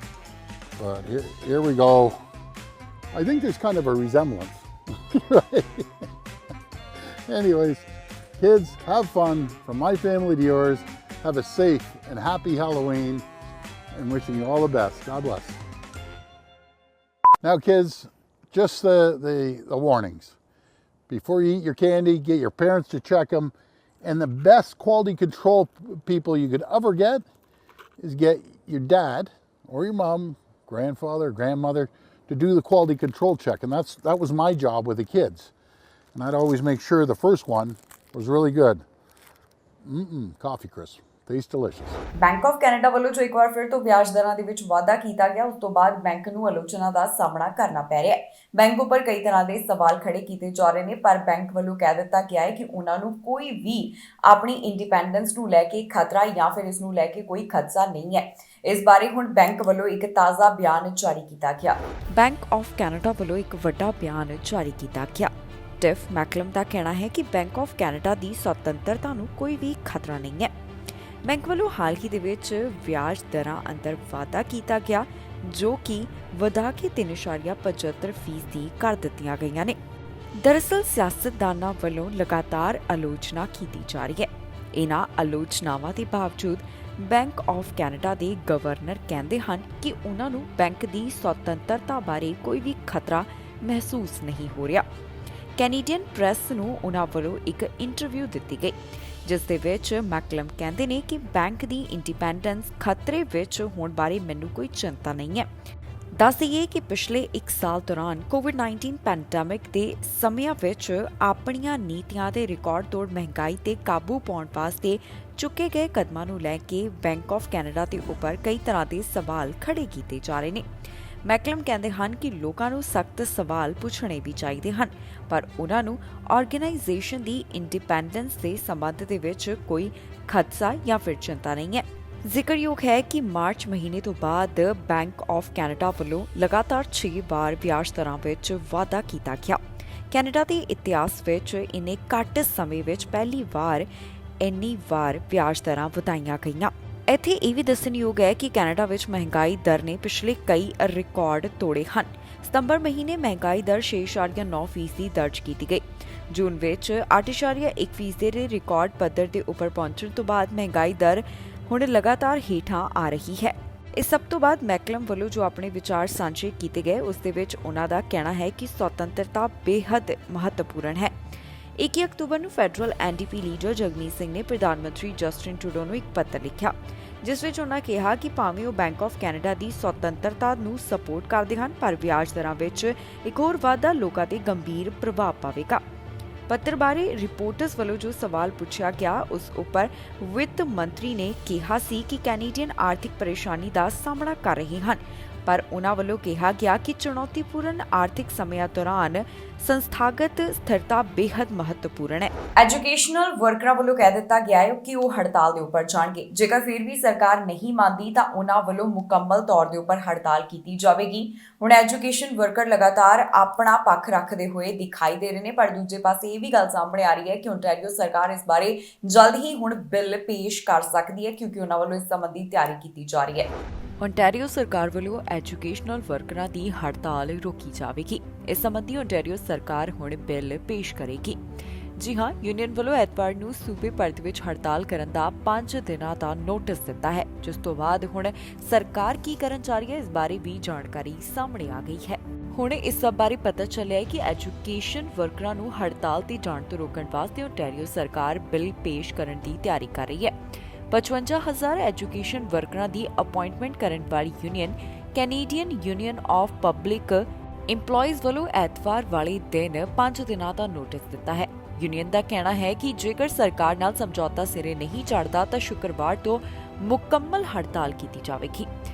D: But here we go. I think there's kind of a resemblance. Right? Anyways, kids, have fun. From my family to yours, have a safe and happy Halloween and wishing you all the best. God bless. Now kids, just the warnings. Before you eat your candy, get your parents to check them. And the best quality control people you could ever get is get your dad or your mom, grandfather, grandmother to do the quality control check. And that was my job with the kids. And I'd always make sure the first one was really good. Coffee crisp. Tastes delicious.
A: Bank of Canada ਵੱਲੋਂ ਜੋ ਇੱਕ ਵਾਰ ਫਿਰ ਤੋਂ ਵਿਆਜ ਦਰਾਂ ਦੇ ਵਿੱਚ ਵਾਧਾ ਕੀਤਾ ਗਿਆ, ਉਸ ਤੋਂ ਬਾਅਦ ਬੈਂਕ ਨੂੰ ਆਲੋਚਨਾ ਦਾ ਸਾਹਮਣਾ ਕਰਨਾ ਪੈ ਰਿਹਾ ਹੈ। ਬੈਂਕ ਉੱਪਰ ਕਈ ਤਰ੍ਹਾਂ ਦੇ ਸਵਾਲ ਖੜੇ ਕੀਤੇ ਜਾ ਰਹੇ ਨੇ, ਪਰ ਬੈਂਕ ਵੱਲੋਂ ਕਹਿ ਦਿੱਤਾ ਗਿਆ ਹੈ ਕਿ ਉਹਨਾਂ ਨੂੰ ਕੋਈ ਵੀ ਆਪਣੀ ਇੰਡੀਪੈਂਡੈਂਸ ਨੂੰ ਲੈ ਕੇ ਖਤਰਾ ਜਾਂ ਫਿਰ ਇਸ ਨੂੰ ਲੈ ਕੇ ਕੋਈ ਖਦਸ਼ਾ ਨਹੀਂ ਹੈ। ਇਸ ਬਾਰੇ ਹੁਣ ਬੈਂਕ ਵੱਲੋਂ ਇੱਕ ਤਾਜ਼ਾ ਬਿਆਨ ਜਾਰੀ ਕੀਤਾ ਗਿਆ।
B: ਬੈਂਕ ਆਫ ਕੈਨੇਡਾ ਵੱਲੋਂ ਇੱਕ ਵੱਡਾ ਬਿਆਨ ਜਾਰੀ ਕੀਤਾ ਗਿਆ। ਟਿਫ ਮੈਕਲਮ ਦਾ ਕਹਿਣਾ ਹੈ ਕਿ ਬੈਂਕ ਆਫ ਕੈਨੇਡਾ ਦੀ ਸੁਤੰਤਰਤਾ ਨੂੰ ਕੋਈ ਵੀ ਖਤਰਾ ਨਹੀਂ ਹੈ। ਬੈਂਕ ਵੱਲੋਂ ਹਾਲ ਹੀ ਦੇ ਵਿੱਚ ਵਿਆਜ ਦਰਾਂ ਅੰਦਰ ਵਾਧਾ ਕੀਤਾ ਗਿਆ, ਜੋ ਕਿ ਵਧਾ ਕੇ 3.75% ਕਰ ਦਿੱਤੀਆਂ ਗਈਆਂ ਨੇ। ਦਰਅਸਲ ਸਿਆਸਤਦਾਨਾਂ ਵੱਲੋਂ ਲਗਾਤਾਰ ਆਲੋਚਨਾ ਕੀਤੀ ਜਾ ਰਹੀ ਹੈ। ਇਹਨਾਂ ਆਲੋਚਨਾਵਾਂ ਦੇ ਬਾਵਜੂਦ ਬੈਂਕ ਆਫ ਕੈਨੇਡਾ ਦੇ ਗਵਰਨਰ ਕਹਿੰਦੇ ਹਨ ਕਿ ਉਹਨਾਂ ਨੂੰ ਬੈਂਕ ਦੀ ਸੁਤੰਤਰਤਾ ਬਾਰੇ ਕੋਈ ਵੀ ਖਤਰਾ ਮਹਿਸੂਸ ਨਹੀਂ ਹੋ ਰਿਹਾ। ਕੈਨੇਡੀਅਨ ਪ੍ਰੈਸ ਨੂੰ ਉਹਨਾਂ ਵੱਲੋਂ ਇੱਕ ਇੰਟਰਵਿਊ ਦਿੱਤੀ ਗਈ, ਜਿਸ ਦੇ ਵਿੱਚ ਮੈਕਲਮ ਕਹਿੰਦੇ ਨੇ ਕਿ ਬੈਂਕ ਦੀ ਇੰਡੀਪੈਂਡੈਂਸ ਖਤਰੇ ਵਿੱਚ ਹੋਣ ਬਾਰੇ ਮੈਨੂੰ ਕੋਈ ਚਿੰਤਾ ਨਹੀਂ ਹੈ। ਦੱਸ ਦਈਏ ਕਿ ਪਿਛਲੇ 1 ਸਾਲ ਦੌਰਾਨ ਕੋਵਿਡ-19 ਪੈਂਡੈਮਿਕ ਦੇ ਸਮਿਆਂ ਵਿੱਚ ਆਪਣੀਆਂ ਨੀਤੀਆਂ ਦੇ ਰਿਕਾਰਡ ਤੋੜ ਮਹਿੰਗਾਈ ਤੇ ਕਾਬੂ ਪਾਉਣ ਵਾਸਤੇ ਚੁੱਕੇ ਗਏ ਕਦਮਾਂ ਨੂੰ ਲੈ ਕੇ ਬੈਂਕ ਆਫ ਕੈਨੇਡਾ ਦੇ ਉੱਪਰ ਕਈ ਤਰ੍ਹਾਂ ਦੇ ਸਵਾਲ ਖੜੇ ਕੀਤੇ ਜਾ ਰਹੇ ਨੇ। ਮੈਕਲਮ ਕਹਿੰਦੇ ਹਨ ਕਿ ਲੋਕਾਂ ਨੂੰ ਸਖਤ ਸਵਾਲ ਪੁੱਛਣੇ ਵੀ ਚਾਹੀਦੇ ਹਨ, ਪਰ ਉਹਨਾਂ ਨੂੰ ਆਰਗੇਨਾਈਜੇਸ਼ਨ ਦੀ ਇੰਡੀਪੈਂਡੈਂਸ ਦੇ ਸੰਬੰਧ ਦੇ ਵਿੱਚ ਕੋਈ ਖਦਸ਼ਾ ਜਾਂ ਫਿਰ ਚਿੰਤਾ ਨਹੀਂ ਹੈ। ਜ਼ਿਕਰਯੋਗ ਹੈ ਕਿ ਮਾਰਚ ਮਹੀਨੇ ਤੋਂ ਬਾਅਦ ਬੈਂਕ ਆਫ ਕੈਨੇਡਾ ਵੱਲੋਂ ਲਗਾਤਾਰ 6 ਵਾਰ ਵਿਆਜ ਦਰਾਂ ਵਿੱਚ ਵਾਧਾ ਕੀਤਾ ਗਿਆ। ਕੈਨੇਡਾ ਦੇ ਇਤਿਹਾਸ ਵਿੱਚ ਇੰਨੇ ਘੱਟ ਸਮੇਂ ਵਿੱਚ ਪਹਿਲੀ ਵਾਰ ਇੰਨੀ ਵਾਰ ਵਿਆਜ ਦਰਾਂ ਵਧਾਈਆਂ ਗਈਆਂ। ਇੱਥੇ ਇਹ ਵੀ ਦੱਸਣਯੋਗ ਹੈ ਕਿ ਕੈਨੇਡਾ ਵਿੱਚ ਮਹਿੰਗਾਈ ਦਰ ਨੇ ਪਿਛਲੇ ਕਈ ਰਿਕਾਰਡ ਤੋੜੇ ਹਨ। ਸਤੰਬਰ ਮਹੀਨੇ ਮਹਿੰਗਾਈ ਦਰ 6.9% ਦਰਜ ਕੀਤੀ ਗਈ। ਜੂਨ ਵਿੱਚ 8.1% ਦੇ ਰਿਕਾਰਡ ਪੱਧਰ ਦੇ ਉੱਪਰ ਪਹੁੰਚਣ ਤੋਂ ਬਾਅਦ ਮਹਿੰਗਾਈ ਦਰ ਹੁਣ ਲਗਾਤਾਰ ਹੇਠਾਂ ਆ ਰਹੀ ਹੈ। ਇਸ ਸਭ ਤੋਂ ਬਾਅਦ ਮੈਕਲਮ ਵੱਲੋਂ ਜੋ ਆਪਣੇ ਵਿਚਾਰ ਸਾਂਝੇ ਕੀਤੇ ਗਏ, ਉਸ ਦੇ ਵਿੱਚ ਉਹਨਾਂ ਦਾ ਕਹਿਣਾ ਹੈ ਕਿ ਸੁਤੰਤਰਤਾ ਬੇਹੱਦ ਮਹੱਤਵਪੂਰਨ ਹੈ। 21 ਅਕਤੂਬਰ ਨੂੰ federal NDP leader Jagmeet Singh ਨੇ ਪ੍ਰਧਾਨ ਮੰਤਰੀ ਜਸਟਿਨ ਟਰੂਡੋ ਨੂੰ ਇੱਕ ਪੱਤਰ ਲਿਖਿਆ, ਜਿਸ ਵਿੱਚ ਉਹਨਾਂ ਕਿਹਾ ਕਿ ਭਾਵੇਂ ਉਹ ਬੈਂਕ ਆਫ ਕੈਨੇਡਾ ਦੀ ਸੁਤੰਤਰਤਾ ਨੂੰ ਸਪੋਰਟ ਕਰਦੇ ਹਨ, ਪਰ ਵਿਆਜ ਦਰਾਂ ਵਿੱਚ ਇੱਕ ਹੋਰ ਵਾਧਾ ਲੋਕਾਂ ਤੇ ਗੰਭੀਰ ਪ੍ਰਭਾਵ ਪਾਵੇਗਾ। ਪੱਤਰ ਬਾਰੇ ਰਿਪੋਰਟਰਸ ਵੱਲੋਂ ਜੋ ਸਵਾਲ ਪੁੱਛਿਆ ਗਿਆ, ਉਸ ਉੱਪਰ ਵਿੱਤ ਮੰਤਰੀ ਨੇ ਕਿਹਾ ਸੀ ਕਿ ਕੈਨੇਡੀਅਨ ਆਰਥਿਕ ਪਰੇਸ਼ਾਨੀ ਦਾ ਸਾਹਮਣਾ ਕਰ ਰਹੇ ਹਨ, ਪਰ ਉਹਨਾਂ ਵੱਲੋਂ ਕਿਹਾ ਗਿਆ ਕਿ ਚੁਣੌਤੀਪੂਰਨ ਆਰਥਿਕ ਸਮਿਆਂ ਦੌਰਾਨ ਸੰਸਥਾਗਤ ਸਥਿਰਤਾ ਬੇहद ਮਹੱਤਵਪੂਰਨ ਹੈ।
A: ਐਜੂਕੇਸ਼ਨਲ ਵਰਕਰਾਂ ਵੱਲੋਂ ਕਹਿ ਦਿੱਤਾ ਗਿਆ ਹੈ ਕਿ ਉਹ ਹੜਤਾਲ ਦੇ ਉੱਪਰ ਜਾਣਗੇ। ਜੇਕਰ ਫਿਰ ਵੀ ਸਰਕਾਰ ਨਹੀਂ ਮੰਨਦੀ ਤਾਂ ਉਹਨਾਂ ਵੱਲੋਂ ਮੁਕੰਮਲ ਤੌਰ ਦੇ ਉੱਪਰ ਹੜਤਾਲ ਕੀਤੀ ਜਾਵੇਗੀ। ਹੁਣ ਐਜੂਕੇਸ਼ਨ ਵਰਕਰ ਲਗਾਤਾਰ ਆਪਣਾ ਪੱਖ ਰੱਖਦੇ ਹੋਏ ਦਿਖਾਈ ਦੇ ਰਹੇ ਨੇ, ਪਰ ਦੂਜੇ ਪਾਸੇ ਇਹ ਵੀ ਗੱਲ ਸਾਹਮਣੇ ਆ ਰਹੀ ਹੈ ਕਿ ਓਨਟਾਰੀਓ ਸਰਕਾਰ ਇਸ ਬਾਰੇ ਜਲਦ ਹੀ ਹੁਣ ਬਿੱਲ ਪੇਸ਼ ਕਰ ਸਕਦੀ ਹੈ, ਕਿਉਂਕਿ ਉਹਨਾਂ ਵੱਲੋਂ ਇਸ ਸੰਬੰਧੀ ਤਿਆਰੀ ਕੀਤੀ ਜਾ ਰਹੀ ਹੈ।
B: ਓਨਟਾਰੀਓ ਸਰਕਾਰ ਵੱਲੋਂ ਐਜੂਕੇਸ਼ਨਲ ਵਰਕਰਾਂ ਦੀ ਹੜਤਾਲ ਰੋਕੀ ਜਾਵੇਗੀ। ਇਸ ਸੰਬੰਧੀ ਓਨਟਾਰੀਓ ਸਰਕਾਰ ਹੁਣ ਬਿੱਲ ਪੇਸ਼ ਕਰੇਗੀ। ਜੀ ਹਾਂ, ਯੂਨੀਅਨ ਵੱਲੋਂ ਐਤਵਾਰ ਨੂੰ ਸੂਬੇ ਭਰ ਦੇ ਵਿੱਚ ਹੜਤਾਲ ਕਰਨ ਦਾ 5 ਦਿਨਾਂ ਦਾ ਨੋਟਿਸ ਦਿੱਤਾ ਹੈ, ਜਿਸ ਤੋਂ ਬਾਅਦ ਹੁਣ ਸਰਕਾਰ ਕੀ ਕਰਨ ਜਾ ਰਹੀ ਹੈ, ਇਸ ਬਾਰੇ ਵੀ ਜਾਣਕਾਰੀ ਸਾਹਮਣੇ ਆ ਗਈ ਹੈ। ਹੁਣ ਇਸ ਸਭ ਬਾਰੇ ਪਤਾ ਚੱਲਿਆ ਹੈ ਕਿ ਐਜੂਕੇਸ਼ਨ ਵਰਕਰਾਂ ਨੂੰ ਹੜਤਾਲ ਤੇ ਜਾਣ ਤੋਂ ਰੋਕਣ ਵਾਸਤੇ ਓਨਟਾਰੀਓ ਸਰਕਾਰ ਬਿੱਲ ਪੇਸ਼ ਕਰਨ ਦੀ ਤਿਆਰੀ ਕਰ ਰਹੀ ਹੈ। 55,000 ਐਜੂਕੇਸ਼ਨ ਵਰਕਰਾਂ ਦੀ ਅਪਾਇੰਟਮੈਂਟ ਕਰਨ ਵਾਲੀ union Canadian union of public employees ਵੱਲੋਂ ਐਤਵਾਰ ਵਾਲੇ ਦਿਨ 5 ਦਿਨਾਂ ਦਾ ਨੋਟਿਸ ਦਿੱਤਾ ਹੈ। ਯੂਨੀਅਨ ਦਾ ਕਹਿਣਾ ਹੈ ਕਿ ਜੇਕਰ ਸਰਕਾਰ ਨਾਲ ਸਮਝੌਤਾ ਸਿਰੇ ਨਹੀਂ ਚੜ੍ਹਦਾ ਤਾਂ ਸ਼ੁੱਕਰਵਾਰ ਤੋਂ ਮੁਕੰਮਲ ਹੜਤਾਲ ਕੀਤੀ ਜਾਵੇਗੀ।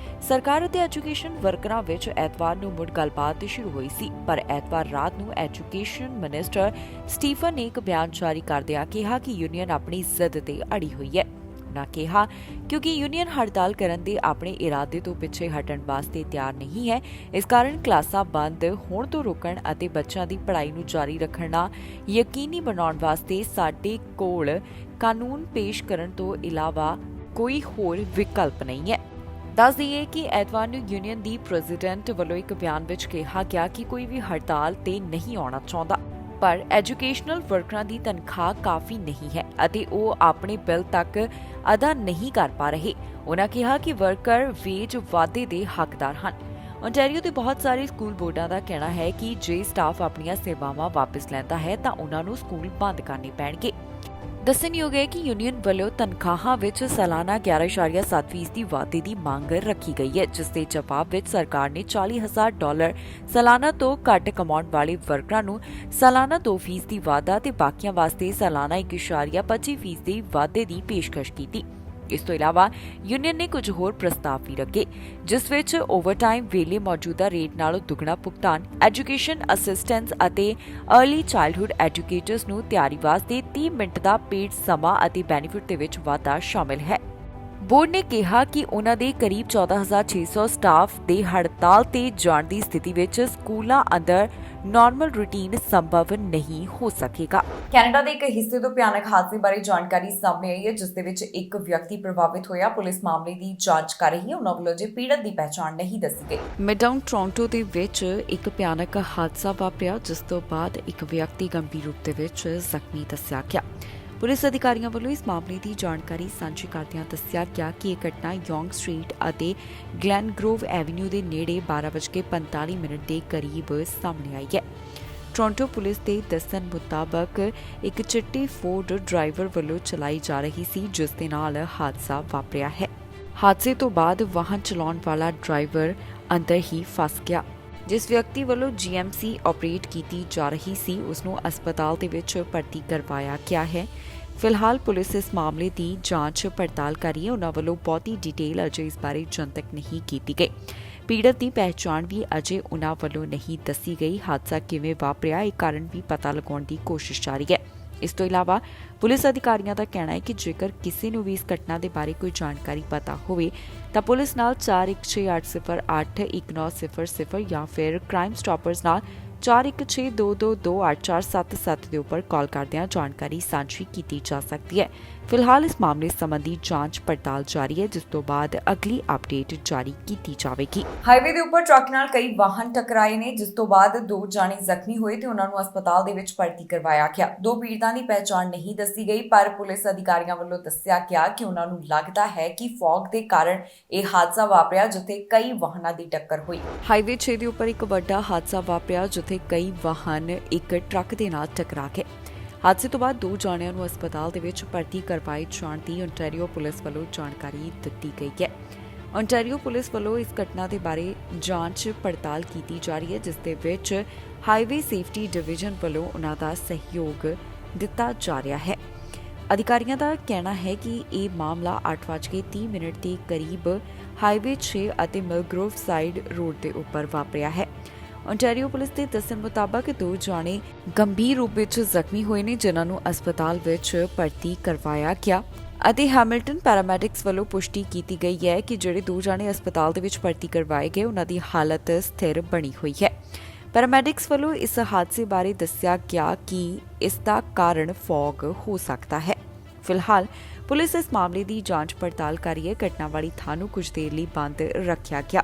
B: ਸਰਕਾਰ ਅਤੇ ਐਜੂਕੇਸ਼ਨ ਵਰਕਰਾਂ ਵਿੱਚ ਐਤਵਾਰ ਨੂੰ ਮੁੜ ਗੱਲਬਾਤ ਸ਼ੁਰੂ ਹੋਈ ਸੀ, ਪਰ ਐਤਵਾਰ ਰਾਤ ਨੂੰ ਐਜੂਕੇਸ਼ਨ ਮਿਨਿਸਟਰ ਸਟੀਫਨ ਨੇ ਇੱਕ ਬਿਆਨ ਜਾਰੀ ਕਰਦਿਆਂ ਕਿਹਾ ਕਿ ਯੂਨੀਅਨ ਆਪਣੀ ਜ਼ਿੱਦ ਤੇ ਅੜੀ ਹੋਈ ਹੈ। ਉਨ੍ਹਾਂ ਕਿਹਾ ਕਿਉਂਕਿ ਯੂਨੀਅਨ ਹੜਤਾਲ ਕਰਨ ਦੇ ਆਪਣੇ ਇਰਾਦੇ ਤੋਂ ਪਿੱਛੇ ਹਟਣ ਵਾਸਤੇ ਤਿਆਰ ਨਹੀਂ ਹੈ, ਇਸ ਕਾਰਨ ਕਲਾਸਾਂ ਬੰਦ ਹੋਣ ਤੋਂ ਰੋਕਣ ਅਤੇ ਬੱਚਿਆਂ ਦੀ ਪੜ੍ਹਾਈ ਨੂੰ ਜਾਰੀ ਰੱਖਣਾ ਯਕੀਨੀ ਬਣਾਉਣ ਵਾਸਤੇ ਸਾਡੇ ਕੋਲ ਕਾਨੂੰਨ ਪੇਸ਼ ਕਰਨ ਤੋਂ ਇਲਾਵਾ ਕੋਈ ਹੋਰ ਵਿਕਲਪ ਨਹੀਂ ਹੈ। ਦੱਸ ਦਈਏ ਕਿ ਐਤਵਾਰ ਨੂੰ ਯੂਨੀਅਨ ਦੀ ਪ੍ਰੈਜ਼ੀਡੈਂਟ ਵੱਲੋਂ ਇੱਕ ਬਿਆਨ ਵਿੱਚ ਕਿਹਾ ਗਿਆ ਕਿ ਕੋਈ ਵੀ ਹੜਤਾਲ ਤੇ ਨਹੀਂ ਆਉਣਾ ਚਾਹੁੰਦਾ, ਪਰ ਐਜੂਕੇਸ਼ਨਲ ਵਰਕਰਾਂ ਦੀ ਤਨਖਾਹ ਕਾਫੀ ਨਹੀਂ ਹੈ ਅਤੇ ਉਹ ਆਪਣੇ ਬਿੱਲ ਤੱਕ ਅਦਾ ਨਹੀਂ ਕਰ ਪਾ ਰਹੇ। ਉਨ੍ਹਾਂ ਕਿਹਾ ਕਿ ਵਰਕਰ ਵੇਜ ਵਾਧੇ ਦੇ ਹੱਕਦਾਰ ਹਨ। ਓਨਟਾਰੀਓ ਦੇ ਬਹੁਤ ਸਾਰੇ ਸਕੂਲ ਬੋਰਡਾਂ ਦਾ ਕਹਿਣਾ ਹੈ ਕਿ ਜੇ ਸਟਾਫ ਆਪਣੀਆਂ ਸੇਵਾਵਾਂ ਵਾਪਸ ਲੈਂਦਾ ਹੈ ਤਾਂ ਉਨ੍ਹਾਂ ਨੂੰ ਸਕੂਲ ਬੰਦ ਕਰਨੇ ਪੈਣਗੇ। ਦੱਸਣਯੋਗ ਹੈ ਕਿ ਯੂਨੀਅਨ ਵੱਲੋਂ ਤਨਖਾਹਾਂ ਵਿੱਚ ਸਾਲਾਨਾ 11.7% ਦੀ ਵਾਧੇ ਦੀ ਮੰਗ ਰੱਖੀ ਗਈ ਹੈ, ਜਿਸ ਦੇ ਜਵਾਬ ਵਿੱਚ ਸਰਕਾਰ ਨੇ $40,000 ਸਾਲਾਨਾ ਤੋਂ ਘੱਟ ਕਮਾਉਣ ਵਾਲੇ ਵਰਕਰਾਂ ਨੂੰ ਸਾਲਾਨਾ 2% ਦੀ ਵਾਧਾ ਤੇ ਬਾਕੀਆਂ ਵਾਸਤੇ ਸਾਲਾਨਾ 1.25% ਦੀ ਵਾਧੇ ਦੀ ਪੇਸ਼ਕਸ਼ ਕੀਤੀ। ਇਸ ਤੋਂ ਇਲਾਵਾ ਯੂਨੀਅਨ ਨੇ ਕੁਝ ਹੋਰ ਪ੍ਰਸਤਾਵ ਵੀ ਰੱਖੇ, ਜਿਸ ਵਿੱਚ ਓਵਰਟਾਈਮ ਵੇਲੇ ਮੌਜੂਦਾ ਰੇਟ ਨਾਲੋਂ ਦੁੱਗਣਾ ਭੁਗਤਾਨ, ਐਜੂਕੇਸ਼ਨ ਅਸਿਸਟੈਂਟਸ ਅਤੇ ਅਰਲੀ ਚਾਈਲਡਹੁੱਡ ਐਜੂਕੇਟਰਸ ਨੂੰ ਤਿਆਰੀ ਵਾਸਤੇ 30 ਮਿੰਟ ਦਾ ਪੇਡ ਸਮਾਂ ਅਤੇ ਬੈਨੀਫਿਟ ਦੇ ਵਿੱਚ ਵਾਧਾ ਸ਼ਾਮਿਲ ਹੈ। ਬੋਰਡ ਨੇ ਕਿਹਾ ਕਿ ਉਨ੍ਹਾਂ ਦੇ ਕਰੀਬ 14,600 ਸਟਾਫ ਦੇ ਹੜਤਾਲ ਤੇ ਜਾਣ ਦੀ ਸਥਿਤੀ ਵਿੱਚ ਸਕੂਲਾਂ ਅੰਦਰ ਨਾਰਮਲ ਰੂਟੀਨ ਸੰਭਵ ਨਹੀਂ ਹੋ ਸਕੇਗਾ।
A: ਕੈਨੇਡਾ ਦੇ ਇੱਕ ਹਿੱਸੇ ਤੋਂ ਭਿਆਨਕ ਹਾਦਸੇ ਬਾਰੇ ਜਾਣਕਾਰੀ ਸਾਹਮਣੇ ਆਈ ਹੈ, ਜਿਸ ਦੇ ਵਿੱਚ ਇੱਕ ਵਿਅਕਤੀ ਪ੍ਰਭਾਵਿਤ ਹੋਇਆ। ਪੁਲਿਸ ਮਾਮਲੇ ਦੀ ਜਾਂਚ ਕਰ ਰਹੀ ਹੈ। ਉਹਨਾਂ ਵੱਲੋਂ ਜੇ ਪੀੜਤ ਦੀ ਪਹਿਚਾਣ ਨਹੀਂ ਦੱਸੀ ਗਈ।
B: ਮਿਡਟਾਊਨ ਟੋਰਾਂਟੋ ਦੇ ਵਿੱਚ ਇੱਕ ਭਿਆਨਕ ਹਾਦਸਾ ਵਾਪਰਿਆ, ਜਿਸ ਤੋਂ ਬਾਅਦ ਇੱਕ ਵਿਅਕਤੀ ਗੰਭੀਰ ਰੂਪ ਦੇ ਵਿੱਚ ਜ਼ਖਮੀ ਦੱਸਿਆ ਗਿਆ। ਪੁਲਿਸ ਅਧਿਕਾਰੀਆਂ ਵੱਲੋਂ ਇਸ ਮਾਮਲੇ ਦੀ ਜਾਣਕਾਰੀ ਸਾਂਝੀ ਕਰਦਿਆਂ ਦੱਸਿਆ ਗਿਆ ਕਿ ਇਹ ਘਟਨਾ ਯੋਂਗ ਸਟਰੀਟ ਅਤੇ ਗਲੈਨ ਗਰੋਵ ਐਵਨਿਊ ਦੇ ਨੇੜੇ 12:45 ਦੇ ਕਰੀਬ ਸਾਹਮਣੇ ਆਈ ਹੈ। ਟੋਰਾਂਟੋ ਪੁਲਿਸ ਦੇ ਦੱਸਣ ਮੁਤਾਬਕ ਇੱਕ ਚਿੱਟੀ ਫੋਰਡ ਡਰਾਈਵਰ ਵੱਲੋਂ ਚਲਾਈ ਜਾ ਰਹੀ ਸੀ, ਜਿਸ ਦੇ ਨਾਲ ਹਾਦਸਾ ਵਾਪਰਿਆ ਹੈ। ਹਾਦਸੇ ਤੋਂ ਬਾਅਦ ਵਾਹਨ ਚਲਾਉਣ ਵਾਲਾ ਡਰਾਈਵਰ ਅੰਦਰ ਹੀ ਫਸ ਗਿਆ। ਜਿਸ ਵਿਅਕਤੀ ਵੱਲੋਂ GMC ਆਪਰੇਟ ਕੀਤੀ ਜਾ ਰਹੀ ਸੀ, ਉਸ ਨੂੰ ਹਸਪਤਾਲ ਦੇ ਵਿੱਚ ਭਰਤੀ ਕਰਵਾਇਆ ਗਿਆ ਹੈ। ਫਿਲਹਾਲ ਪੁਲਿਸ ਇਸ ਮਾਮਲੇ ਦੀ ਜਾਂਚ ਪੜਤਾਲ ਕਰ ਰਹੀ ਹੈ। ਉਹਨਾਂ ਵੱਲੋਂ ਬਹੁਤੀ ਡਿਟੇਲ ਅਜੇ ਇਸ ਬਾਰੇ ਜਨਤਕ ਨਹੀਂ ਕੀਤੀ ਗਈ। ਪੀੜਤ ਦੀ ਪਹਿਚਾਣ ਵੀ ਅਜੇ ਉਹਨਾਂ ਵੱਲੋਂ ਨਹੀਂ ਦੱਸੀ ਗਈ। ਹਾਦਸਾ ਕਿਵੇਂ ਵਾਪਰਿਆ, ਇਹ ਕਾਰਨ ਵੀ ਪਤਾ ਲਗਾਉਣ ਦੀ ਕੋਸ਼ਿਸ਼ ਜਾਰੀ ਹੈ। ਇਸ ਤੋਂ ਇਲਾਵਾ ਪੁਲਿਸ ਅਧਿਕਾਰੀਆਂ ਦਾ ਕਹਿਣਾ ਹੈ ਕਿ ਜੇਕਰ ਕਿਸੇ ਨੂੰ ਵੀ ਇਸ ਘਟਨਾ ਦੇ ਬਾਰੇ ਕੋਈ ਜਾਣਕਾਰੀ ਪਤਾ ਹੋਵੇ ਤਾਂ ਪੁਲਿਸ ਨਾਲ 4168081900 ਜਾਂ ਫਿਰ ਕ੍ਰਾਈਮ ਸਟਾਪਰਸ ਨਾਲ 4162228477 ਦੇ ਉੱਪਰ ਕਾਲ ਕਰਦਿਆਂ ਜਾਣਕਾਰੀ ਸਾਂਝੀ ਕੀਤੀ ਜਾ ਸਕਦੀ ਹੈ। ਫਿਲਹਾਲ ਇਸ ਮਾਮਲੇ ਸੰਬੰਧੀ ਜਾਂਚ ਪੜਤਾਲ ਜਾਰੀ ਹੈ, ਜਿਸ ਤੋਂ ਬਾਅਦ ਅਗਲੀ ਅਪਡੇਟ ਜਾਰੀ ਕੀਤੀ ਜਾਵੇਗੀ।
A: ਹਾਈਵੇ ਦੇ ਉੱਪਰ ਟਰੱਕ ਨਾਲ ਕਈ ਵਾਹਨ ਟਕਰਾਏ ਨੇ, ਜਿਸ ਤੋਂ ਬਾਅਦ 2 ਜਾਣੇ ਜ਼ਖਮੀ ਹੋਏ ਤੇ ਉਹਨਾਂ ਨੂੰ ਹਸਪਤਾਲ ਦੇ ਵਿੱਚ ਭਰਤੀ ਕਰਵਾਇਆ ਗਿਆ। 2 ਪੀੜਤਾਂ ਦੀ ਪਹਿਚਾਣ ਨਹੀਂ ਦੱਸੀ ਗਈ, ਪਰ ਪੁਲਿਸ ਅਧਿਕਾਰੀਆਂ ਵੱਲੋਂ ਦੱਸਿਆ ਗਿਆ ਕਿ ਉਹਨਾਂ ਨੂੰ ਲੱਗਦਾ ਹੈ ਕਿ ਫੌਗ ਦੇ ਕਾਰਨ ਇਹ ਹਾਦਸਾ ਵਾਪਰਿਆ, ਜਿੱਥੇ ਕਈ ਵਾਹਨਾਂ ਦੀ ਟੱਕਰ ਹੋਈ।
B: ਹਾਈਵੇ 6 ਦੇ ਉੱਪਰ ਇੱਕ ਵੱਡਾ ਹਾਦਸਾ ਵਾਪਰਿਆ, ਜਿੱਥੇ ਕਈ ਵਾਹਨ ਇੱਕ ਟਰੱਕ ਦੇ ਨਾਲ ਟਕਰਾ ਗਏ। ਹਾਦਸੇ ਤੋਂ ਬਾਅਦ 2 ਜਣਿਆਂ ਨੂੰ ਹਸਪਤਾਲ ਦੇ ਵਿੱਚ ਭਰਤੀ ਕਰਵਾਏ ਜਾਣ ਦੀ ontario ਪੁਲਿਸ ਵੱਲੋਂ ਜਾਣਕਾਰੀ ਦਿੱਤੀ ਗਈ ਹੈ। ontario ਪੁਲਿਸ ਵੱਲੋਂ ਇਸ ਘਟਨਾ ਦੇ ਬਾਰੇ ਜਾਂਚ ਪੜਤਾਲ ਕੀਤੀ ਜਾ ਰਹੀ ਹੈ, ਜਿਸ ਦੇ ਵਿੱਚ ਹਾਈਵੇ ਸੇਫਟੀ ਡਿਵੀਜ਼ਨ ਵੱਲੋਂ ਉਹਨਾਂ ਦਾ ਸਹਿਯੋਗ ਦਿੱਤਾ ਜਾ ਰਿਹਾ ਹੈ। ਅਧਿਕਾਰੀਆਂ ਦਾ ਕਹਿਣਾ ਹੈ ਕਿ ਇਹ ਮਾਮਲਾ 8:30 ਦੇ ਕਰੀਬ ਹਾਈਵੇ 6 ਅਤੇ ਮਿਲਗਰੋਵ ਸਾਈਡ ਰੋਡ ਦੇ ਉੱਪਰ ਵਾਪਰਿਆ ਹੈ। ontario ਪੁਲਿਸ ਦੇ ਦੱਸਣ ਮੁਤਾਬਕ 2 ਜਣੇ ਗੰਭੀਰ ਰੂਪ ਵਿੱਚ ਜ਼ਖਮੀ ਹੋਏ ਨੇ, ਜਿਨ੍ਹਾਂ ਨੂੰ ਹਸਪਤਾਲ ਵਿੱਚ ਭਰਤੀ ਕਰਵਾਇਆ ਗਿਆ ਅਤੇ ਹੈਮਿਲਟਨ ਪੈਰਾਮੈਡਿਕਸ ਵੱਲੋਂ ਪੁਸ਼ਟੀ ਕੀਤੀ ਗਈ ਹੈ ਕਿ ਜਿਹੜੇ 2 ਜਣੇ ਹਸਪਤਾਲ ਦੇ ਵਿੱਚ ਭਰਤੀ ਕਰਵਾਏ ਗਏ ਉਹਨਾਂ ਦੀ ਹਾਲਤ ਸਥਿਰ ਬਣੀ ਹੋਈ ਹੈ। ਪੈਰਾਮੈਡਿਕਸ ਵੱਲੋਂ ਇਸ ਹਾਦਸੇ ਬਾਰੇ ਦੱਸਿਆ ਗਿਆ ਕਿ ਇਸ ਦਾ ਕਾਰਨ ਫੌਗ ਹੋ ਸਕਦਾ ਹੈ। ਫਿਲਹਾਲ ਪੁਲਿਸ ਇਸ ਮਾਮਲੇ ਦੀ ਜਾਂਚ ਪੜਤਾਲ ਕਰ ਰਹੀ ਹੈ। ਘਟਨਾ ਵਾਲੀ ਥਾਂ ਨੂੰ ਕੁਝ ਦੇਰ ਲਈ ਬੰਦ ਰੱਖਿਆ ਗਿਆ,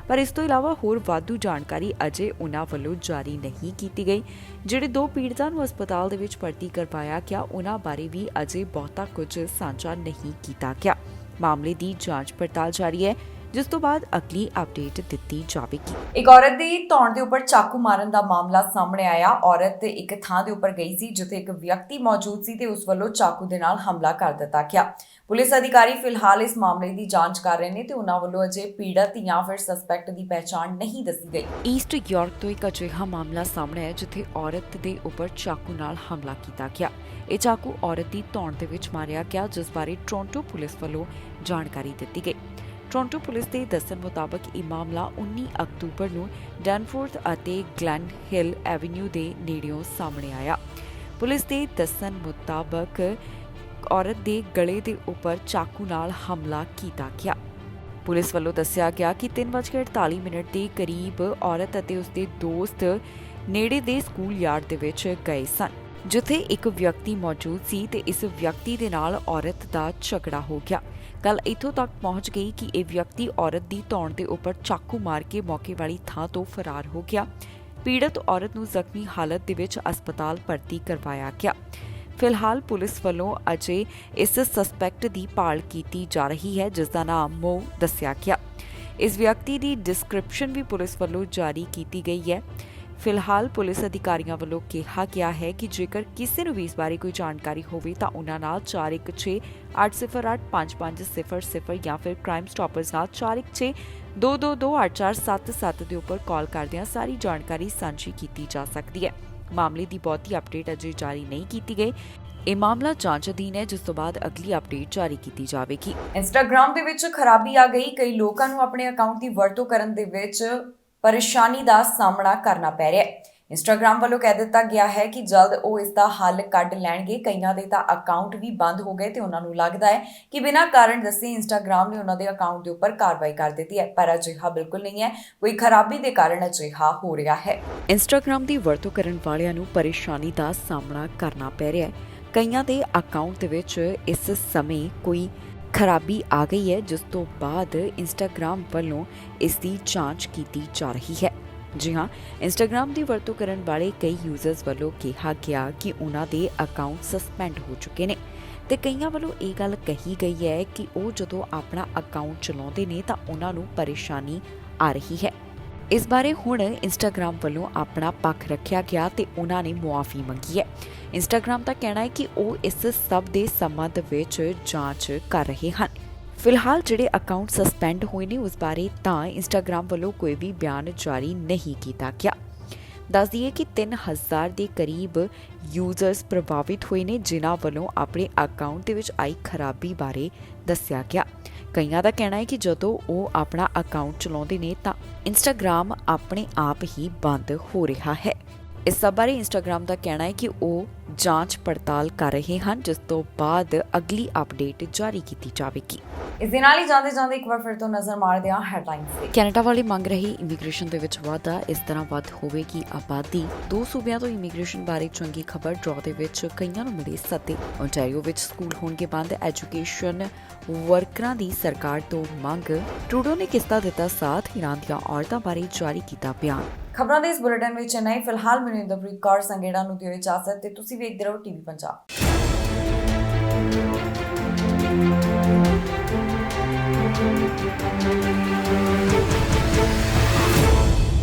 B: ਪਰ ਇਸ ਤੋਂ ਇਲਾਵਾ ਹੋਰ ਵਾਧੂ ਜਾਣਕਾਰੀ ਅਜੇ ਉਨ੍ਹਾਂ ਵੱਲੋਂ ਜਾਰੀ ਨਹੀਂ ਕੀਤੀ ਗਈ। ਜਿਹੜੇ 2 ਪੀੜਤਾਂ ਨੂੰ ਹਸਪਤਾਲ ਦੇ ਵਿੱਚ ਭਰਤੀ ਕਰਵਾਇਆ ਗਿਆ ਉਹਨਾਂ ਬਾਰੇ ਵੀ ਅਜੇ ਬਹੁਤਾ ਕੁਝ ਸਾਂਝਾ ਨਹੀਂ ਕੀਤਾ ਗਿਆ। ਮਾਮਲੇ ਦੀ ਜਾਂਚ ਪੜਤਾਲ ਜਾਰੀ ਹੈ, ਜਿਸ ਤੋਂ ਬਾਅਦ ਅਗਲੀ ਅਪਡੇਟ ਦਿੱਤੀ ਜਾਵੇਗੀ।
A: ਇੱਕ ਔਰਤ ਦੀ ਧੌਣ ਦੇ ਉੱਪਰ ਚਾਕੂ ਮਾਰਨ ਦਾ ਮਾਮਲਾ ਸਾਹਮਣੇ ਆਇਆ। ਔਰਤ ਇੱਕ ਥਾਂ ਦੇ ਉੱਪਰ ਗਈ ਸੀ ਜਿੱਥੇ ਇੱਕ ਵਿਅਕਤੀ ਮੌਜੂਦ ਸੀ ਤੇ ਉਸ ਵੱਲੋਂ ਚਾਕੂ ਦੇ ਨਾਲ ਹਮਲਾ ਕਰ ਦਿੱਤਾ ਗਿਆ। ਪੁਲਿਸ ਅਧਿਕਾਰੀ ਫਿਲਹਾਲ ਇਸ ਮਾਮਲੇ ਦੀ ਜਾਂਚ ਕਰ ਰਹੇ ਨੇ ਤੇ ਉਹਨਾਂ ਵੱਲੋਂ ਅਜੇ ਪੀੜਤ ਜਾਂ ਫਿਰ ਸਸਪੈਕਟ ਦੀ ਪਹਿਚਾਣ ਨਹੀਂ ਦੱਸੀ ਗਈ।
B: ਈਸਟ ਯਾਰਕ ਤੋਂ ਇੱਕ ਅਜਿਹਾ ਮਾਮਲਾ ਸਾਹਮਣੇ ਆਇਆ ਜਿੱਥੇ ਔਰਤ ਦੇ ਉੱਪਰ ਚਾਕੂ ਨਾਲ ਹਮਲਾ ਕੀਤਾ ਗਿਆ। ਇਹ ਚਾਕੂ ਔਰਤ ਦੀ ਧੌਣ ਦੇ ਵਿੱਚ ਮਾਰਿਆ ਗਿਆ, ਜਿਸ ਬਾਰੇ ਟੋਰਾਂਟੋ ਪੁਲਿਸ ਵੱਲੋਂ ਜਾਣਕਾਰੀ ਦਿੱਤੀ ਗਈ। ਟੋਰਾਂਟੋ ਪੁਲਿਸ ਦੇ ਦੱਸਣ ਮੁਤਾਬਕ ਇਹ ਮਾਮਲਾ 19 ਅਕਤੂਬਰ ਨੂੰ ਡੈਨਫੋਰਥ ਅਤੇ ਗਲੈਨ ਹਿਲ ਐਵਨਿਊ ਦੇ ਨੇੜਿਓਂ ਸਾਹਮਣੇ ਆਇਆ। ਪੁਲਿਸ ਦੇ ਦੱਸਣ ਮੁਤਾਬਕ ਔਰਤ ਦੇ ਗਲੇ ਦੇ ਉੱਪਰ ਚਾਕੂ ਨਾਲ ਹਮਲਾ ਕੀਤਾ ਗਿਆ। ਪੁਲਿਸ ਵੱਲੋਂ ਦੱਸਿਆ ਗਿਆ ਕਿ 3:48 ਦੇ ਕਰੀਬ ਔਰਤ ਅਤੇ ਉਸਦੇ ਦੋਸਤ ਨੇੜੇ ਦੇ ਸਕੂਲ ਯਾਰਡ ਦੇ ਵਿੱਚ ਗਏ ਸਨ, ਜਿੱਥੇ ਇੱਕ ਵਿਅਕਤੀ ਮੌਜੂਦ ਸੀ ਤੇ ਇਸ ਵਿਅਕਤੀ ਦੇ ਨਾਲ ਔਰਤ ਦਾ ਝਗੜਾ ਹੋ ਗਿਆ। ਗੱਲ ਇੱਥੋਂ ਤੱਕ ਪਹੁੰਚ ਗਈ ਕਿ ਇਹ ਵਿਅਕਤੀ ਔਰਤ ਦੀ ਧੌਣ ਦੇ ਉੱਪਰ ਚਾਕੂ ਮਾਰ ਕੇ ਮੌਕੇ ਵਾਲੀ ਥਾਂ ਤੋਂ ਫਰਾਰ ਹੋ ਗਿਆ। ਪੀੜਤ ਔਰਤ ਨੂੰ ਜ਼ਖਮੀ ਹਾਲਤ ਦੇ ਵਿੱਚ ਹਸਪਤਾਲ ਭਰਤੀ ਕਰਵਾਇਆ ਗਿਆ। ਫਿਲਹਾਲ ਪੁਲਿਸ ਵੱਲੋਂ ਅਜੇ ਇਸ ਸਸਪੈਕਟ ਦੀ ਭਾਲ ਕੀਤੀ ਜਾ ਰਹੀ ਹੈ, ਜਿਸ ਦਾ ਨਾਮ ਮੋ ਦੱਸਿਆ ਗਿਆ। ਇਸ ਵਿਅਕਤੀ ਦੀ ਡਿਸਕ੍ਰਿਪਸ਼ਨ ਵੀ ਪੁਲਿਸ ਵੱਲੋਂ ਜਾਰੀ ਕੀਤੀ ਗਈ ਹੈ। ਫਿਲਹਾਲ ਪੁਲਿਸ ਅਧਿਕਾਰੀਆਂ ਵੱਲੋਂ ਕਿਹਾ ਗਿਆ ਹੈ ਕਿ ਜੇਕਰ ਕਿਸੇ ਨੂੰ ਵੀ ਇਸ ਬਾਰੇ ਕੋਈ ਜਾਣਕਾਰੀ ਹੋਵੇ ਤਾਂ ਉਹਨਾਂ ਨਾਲ 4168085500 ਜਾਂ ਫਿਰ ਕ੍ਰਾਈਮ ਸਟਾਪਰਸ ਨਾਲ 4162228477 ਦੇ ਉੱਪਰ ਕਾਲ ਕਰਦਿਆਂ ਸਾਰੀ ਜਾਣਕਾਰੀ ਸਾਂਝੀ ਕੀਤੀ ਜਾ ਸਕਦੀ ਹੈ। ਮਾਮਲੇ ਦੀ ਬਹੁਤੀ ਅਪਡੇਟ ਅਜੇ ਜਾਰੀ ਨਹੀਂ ਕੀਤੀ ਗਈ। ਇਹ ਮਾਮਲਾ ਜਾਂਚ ਅਧੀਨ ਹੈ, ਜਿਸ ਤੋਂ ਬਾਅਦ ਅਗਲੀ ਅਪਡੇਟ ਜਾਰੀ ਕੀਤੀ ਜਾਵੇਗੀ।
A: ਇੰਸਟਾਗ੍ਰਾਮ ਦੇ ਵਿੱਚ ਖਰਾਬੀ ਆ ਗਈ। ਕਈ ਲੋਕਾਂ ਨੂੰ ਆਪਣੇ ਅਕਾਊਂਟ ਦੀ ਵਰਤੋਂ ਕਰਨ ਦੇ ਵਿੱਚ ਪਰੇਸ਼ਾਨੀ ਦਾ ਸਾਹਮਣਾ ਕਰਨਾ ਪੈ ਰਿਹਾ ਹੈ। ਇੰਸਟਾਗ੍ਰਾਮ ਵੱਲੋਂ ਕਹਿ ਦਿੱਤਾ ਗਿਆ ਹੈ ਕਿ ਜਲਦ ਉਹ ਇਸ ਦਾ ਹੱਲ ਕੱਢ ਲੈਣਗੇ। ਕਈਆਂ ਦੇ ਤਾਂ ਅਕਾਊਂਟ ਵੀ ਬੰਦ ਹੋ ਗਏ ਤੇ ਉਹਨਾਂ ਨੂੰ ਲੱਗਦਾ ਹੈ ਕਿ ਬਿਨਾਂ ਕਾਰਨ ਦੱਸੇ ਇੰਸਟਾਗ੍ਰਾਮ ਨੇ ਉਹਨਾਂ ਦੇ ਅਕਾਊਂਟ ਦੇ ਉੱਪਰ ਕਾਰਵਾਈ ਕਰ ਦਿੱਤੀ ਹੈ, ਪਰ ਅਜਿਹਾ ਬਿਲਕੁਲ ਨਹੀਂ ਹੈ। ਕੋਈ ਖਰਾਬੀ ਦੇ ਕਾਰਨ ਅਜਿਹਾ ਹੋ ਰਿਹਾ ਹੈ।
B: ਇੰਸਟਾਗ੍ਰਾਮ ਦੀ ਵਰਤੋਂ ਕਰਨ ਵਾਲਿਆਂ ਨੂੰ ਪਰੇਸ਼ਾਨੀ ਦਾ ਸਾਹਮਣਾ ਕਰਨਾ ਪੈ ਰਿਹਾ ਹੈ। ਕਈਆਂ ਦੇ ਅਕਾਊਂਟ ਦੇ ਵਿੱਚ ਇਸ ਸਮੇਂ ਕੋਈ ਖਰਾਬੀ ਆ ਗਈ ਹੈ, ਜਿਸ ਤੋਂ ਬਾਅਦ ਇੰਸਟਾਗ੍ਰਾਮ ਵੱਲੋਂ ਇਸ ਦੀ ਜਾਂਚ ਕੀਤੀ ਜਾ ਰਹੀ ਹੈ। ਜੀ ਹਾਂ, ਇੰਸਟਾਗ੍ਰਾਮ ਦੀ ਵਰਤੋਂ ਕਰਨ ਵਾਲੇ ਕਈ ਯੂਜ਼ਰਸ ਵੱਲੋਂ ਕਿਹਾ ਗਿਆ ਕਿ ਉਹਨਾਂ ਦੇ ਅਕਾਊਂਟ ਸਸਪੈਂਡ ਹੋ ਚੁੱਕੇ ਨੇ ਤੇ ਕਈਆਂ ਵੱਲੋਂ ਇਹ ਗੱਲ ਕਹੀ ਗਈ ਹੈ ਕਿ ਉਹ ਜਦੋਂ ਆਪਣਾ ਅਕਾਊਂਟ ਚਲਾਉਂਦੇ ਨੇ ਤਾਂ ਉਹਨਾਂ ਨੂੰ ਪਰੇਸ਼ਾਨੀ ਆ ਰਹੀ ਹੈ। ਇਸ ਬਾਰੇ ਹੁਣ ਇੰਸਟਾਗ੍ਰਾਮ ਵੱਲੋਂ ਆਪਣਾ ਪੱਖ ਰੱਖਿਆ ਗਿਆ ਤੇ ਉਹਨਾਂ ਨੇ ਮੁਆਫੀ ਮੰਗੀ ਹੈ। ਇੰਸਟਾਗ੍ਰਾਮ ਦਾ ਕਹਿਣਾ ਹੈ ਕਿ ਉਹ ਇਸ ਸਭ ਦੇ ਸੰਬੰਧ ਵਿੱਚ ਜਾਂਚ ਕਰ ਰਹੇ ਹਨ। ਫਿਲਹਾਲ ਜਿਹੜੇ ਅਕਾਊਂਟ ਸਸਪੈਂਡ ਹੋਏ ਨੇ ਉਸ ਬਾਰੇ ਤਾਂ ਇੰਸਟਾਗ੍ਰਾਮ ਵੱਲੋਂ ਕੋਈ ਵੀ ਬਿਆਨ ਜਾਰੀ ਨਹੀਂ ਕੀਤਾ ਗਿਆ। ਦੱਸ ਦਈਏ ਕਿ 3000 ਦੇ ਕਰੀਬ ਯੂਜ਼ਰਸ ਪ੍ਰਭਾਵਿਤ ਹੋਏ ਨੇ, ਜਿਨ੍ਹਾਂ ਵੱਲੋਂ ਆਪਣੇ ਅਕਾਊਂਟ ਦੇ ਵਿੱਚ ਆਈ ਖਰਾਬੀ ਬਾਰੇ ਦੱਸਿਆ ਗਿਆ। ਕਈਆਂ ਦਾ ਕਹਿਣਾ ਹੈ ਕਿ ਜਦੋਂ ਉਹ ਆਪਣਾ ਅਕਾਊਂਟ ਚਲਾਉਂਦੇ ਨੇ ਤਾਂ ਇੰਸਟਾਗ੍ਰਾਮ ਆਪਣੇ ਆਪ ਹੀ ਬੰਦ ਹੋ ਰਿਹਾ ਹੈ। ਇਸ ਸਭ ਬਾਰੇ ਇੰਸਟਾਗ੍ਰਾਮ ਦਾ ਕਹਿਣਾ ਹੈ ਕਿ ਉਹ ਜਾਂਚ ਪੜਤਾਲ ਕਰ ਰਹੇ ਹਨ, ਜਿਸ ਤੋਂ ਬਾਅਦ ਅਗਲੀ ਅਪਡੇਟ ਜਾਰੀ ਕੀਤੀ ਜਾਵੇਗੀ।
A: ਇਸ ਦੇ ਨਾਲ ਹੀ ਜਾਂਦੇ ਇੱਕ ਵਾਰ ਫਿਰ ਤੋਂ ਨਜ਼ਰ ਮਾਰਦੇ ਹਾਂ ਹੈਡਲਾਈਨਸ ਤੇ।
B: ਕੈਨੇਡਾ ਵਾਲੇ ਮੰਗ ਰਹੀ ਇਮੀਗ੍ਰੇਸ਼ਨ ਦੇ ਵਿੱਚ ਵਾਧਾ, ਇਸ ਤਰ੍ਹਾਂ ਵੱਧ ਹੋਵੇਗੀ ਆਬਾਦੀ। 2 ਸੂਬਿਆਂ ਤੋਂ ਇਮੀਗ੍ਰੇਸ਼ਨ ਬਾਰੇ ਚੰਗੀ ਖਬਰ, ਡਰਾਅ ਦੇ ਵਿੱਚ ਕਈਆਂ ਨੂੰ ਮਿਲੇ ਸੱਦੇ। ontario ਵਿੱਚ ਸਕੂਲ ਹੋਣਗੇ ਬੰਦ, ਐਜੂਕੇਸ਼ਨ ਵਰਕਰਾਂ ਦੀ ਸਰਕਾਰ ਤੋਂ ਮੰਗ। ਟਰੂਡੋ ਨੇ ਕਿਸਦਾ ਦਿੱਤਾ ਸਾਥ, ਈਰਾਨ ਦੀਆਂ ਔਰਤਾਂ ਬਾਰੇ ਜਾਰੀ ਕੀਤਾ ਬਿਆਨ।
A: ਖਬਰਾਂ ਦੇ ਇਸ ਬੁਲੇਟਿਨ ਵਿੱਚ ਨਹੀਂ। ਫਿਲਹਾਲ ਮੈਨੂੰ ਇੰਦਰਪ੍ਰੀਤ ਕੌਰ ਸੰਗੇੜਾ ਨੂੰ ਦਿਓ ਇਜਾਜ਼ਤ ਤੇ ਤੁਸੀਂ ਵੇਖਦੇ ਰਹੋ ਟੀਵੀ ਪੰਜਾਬ।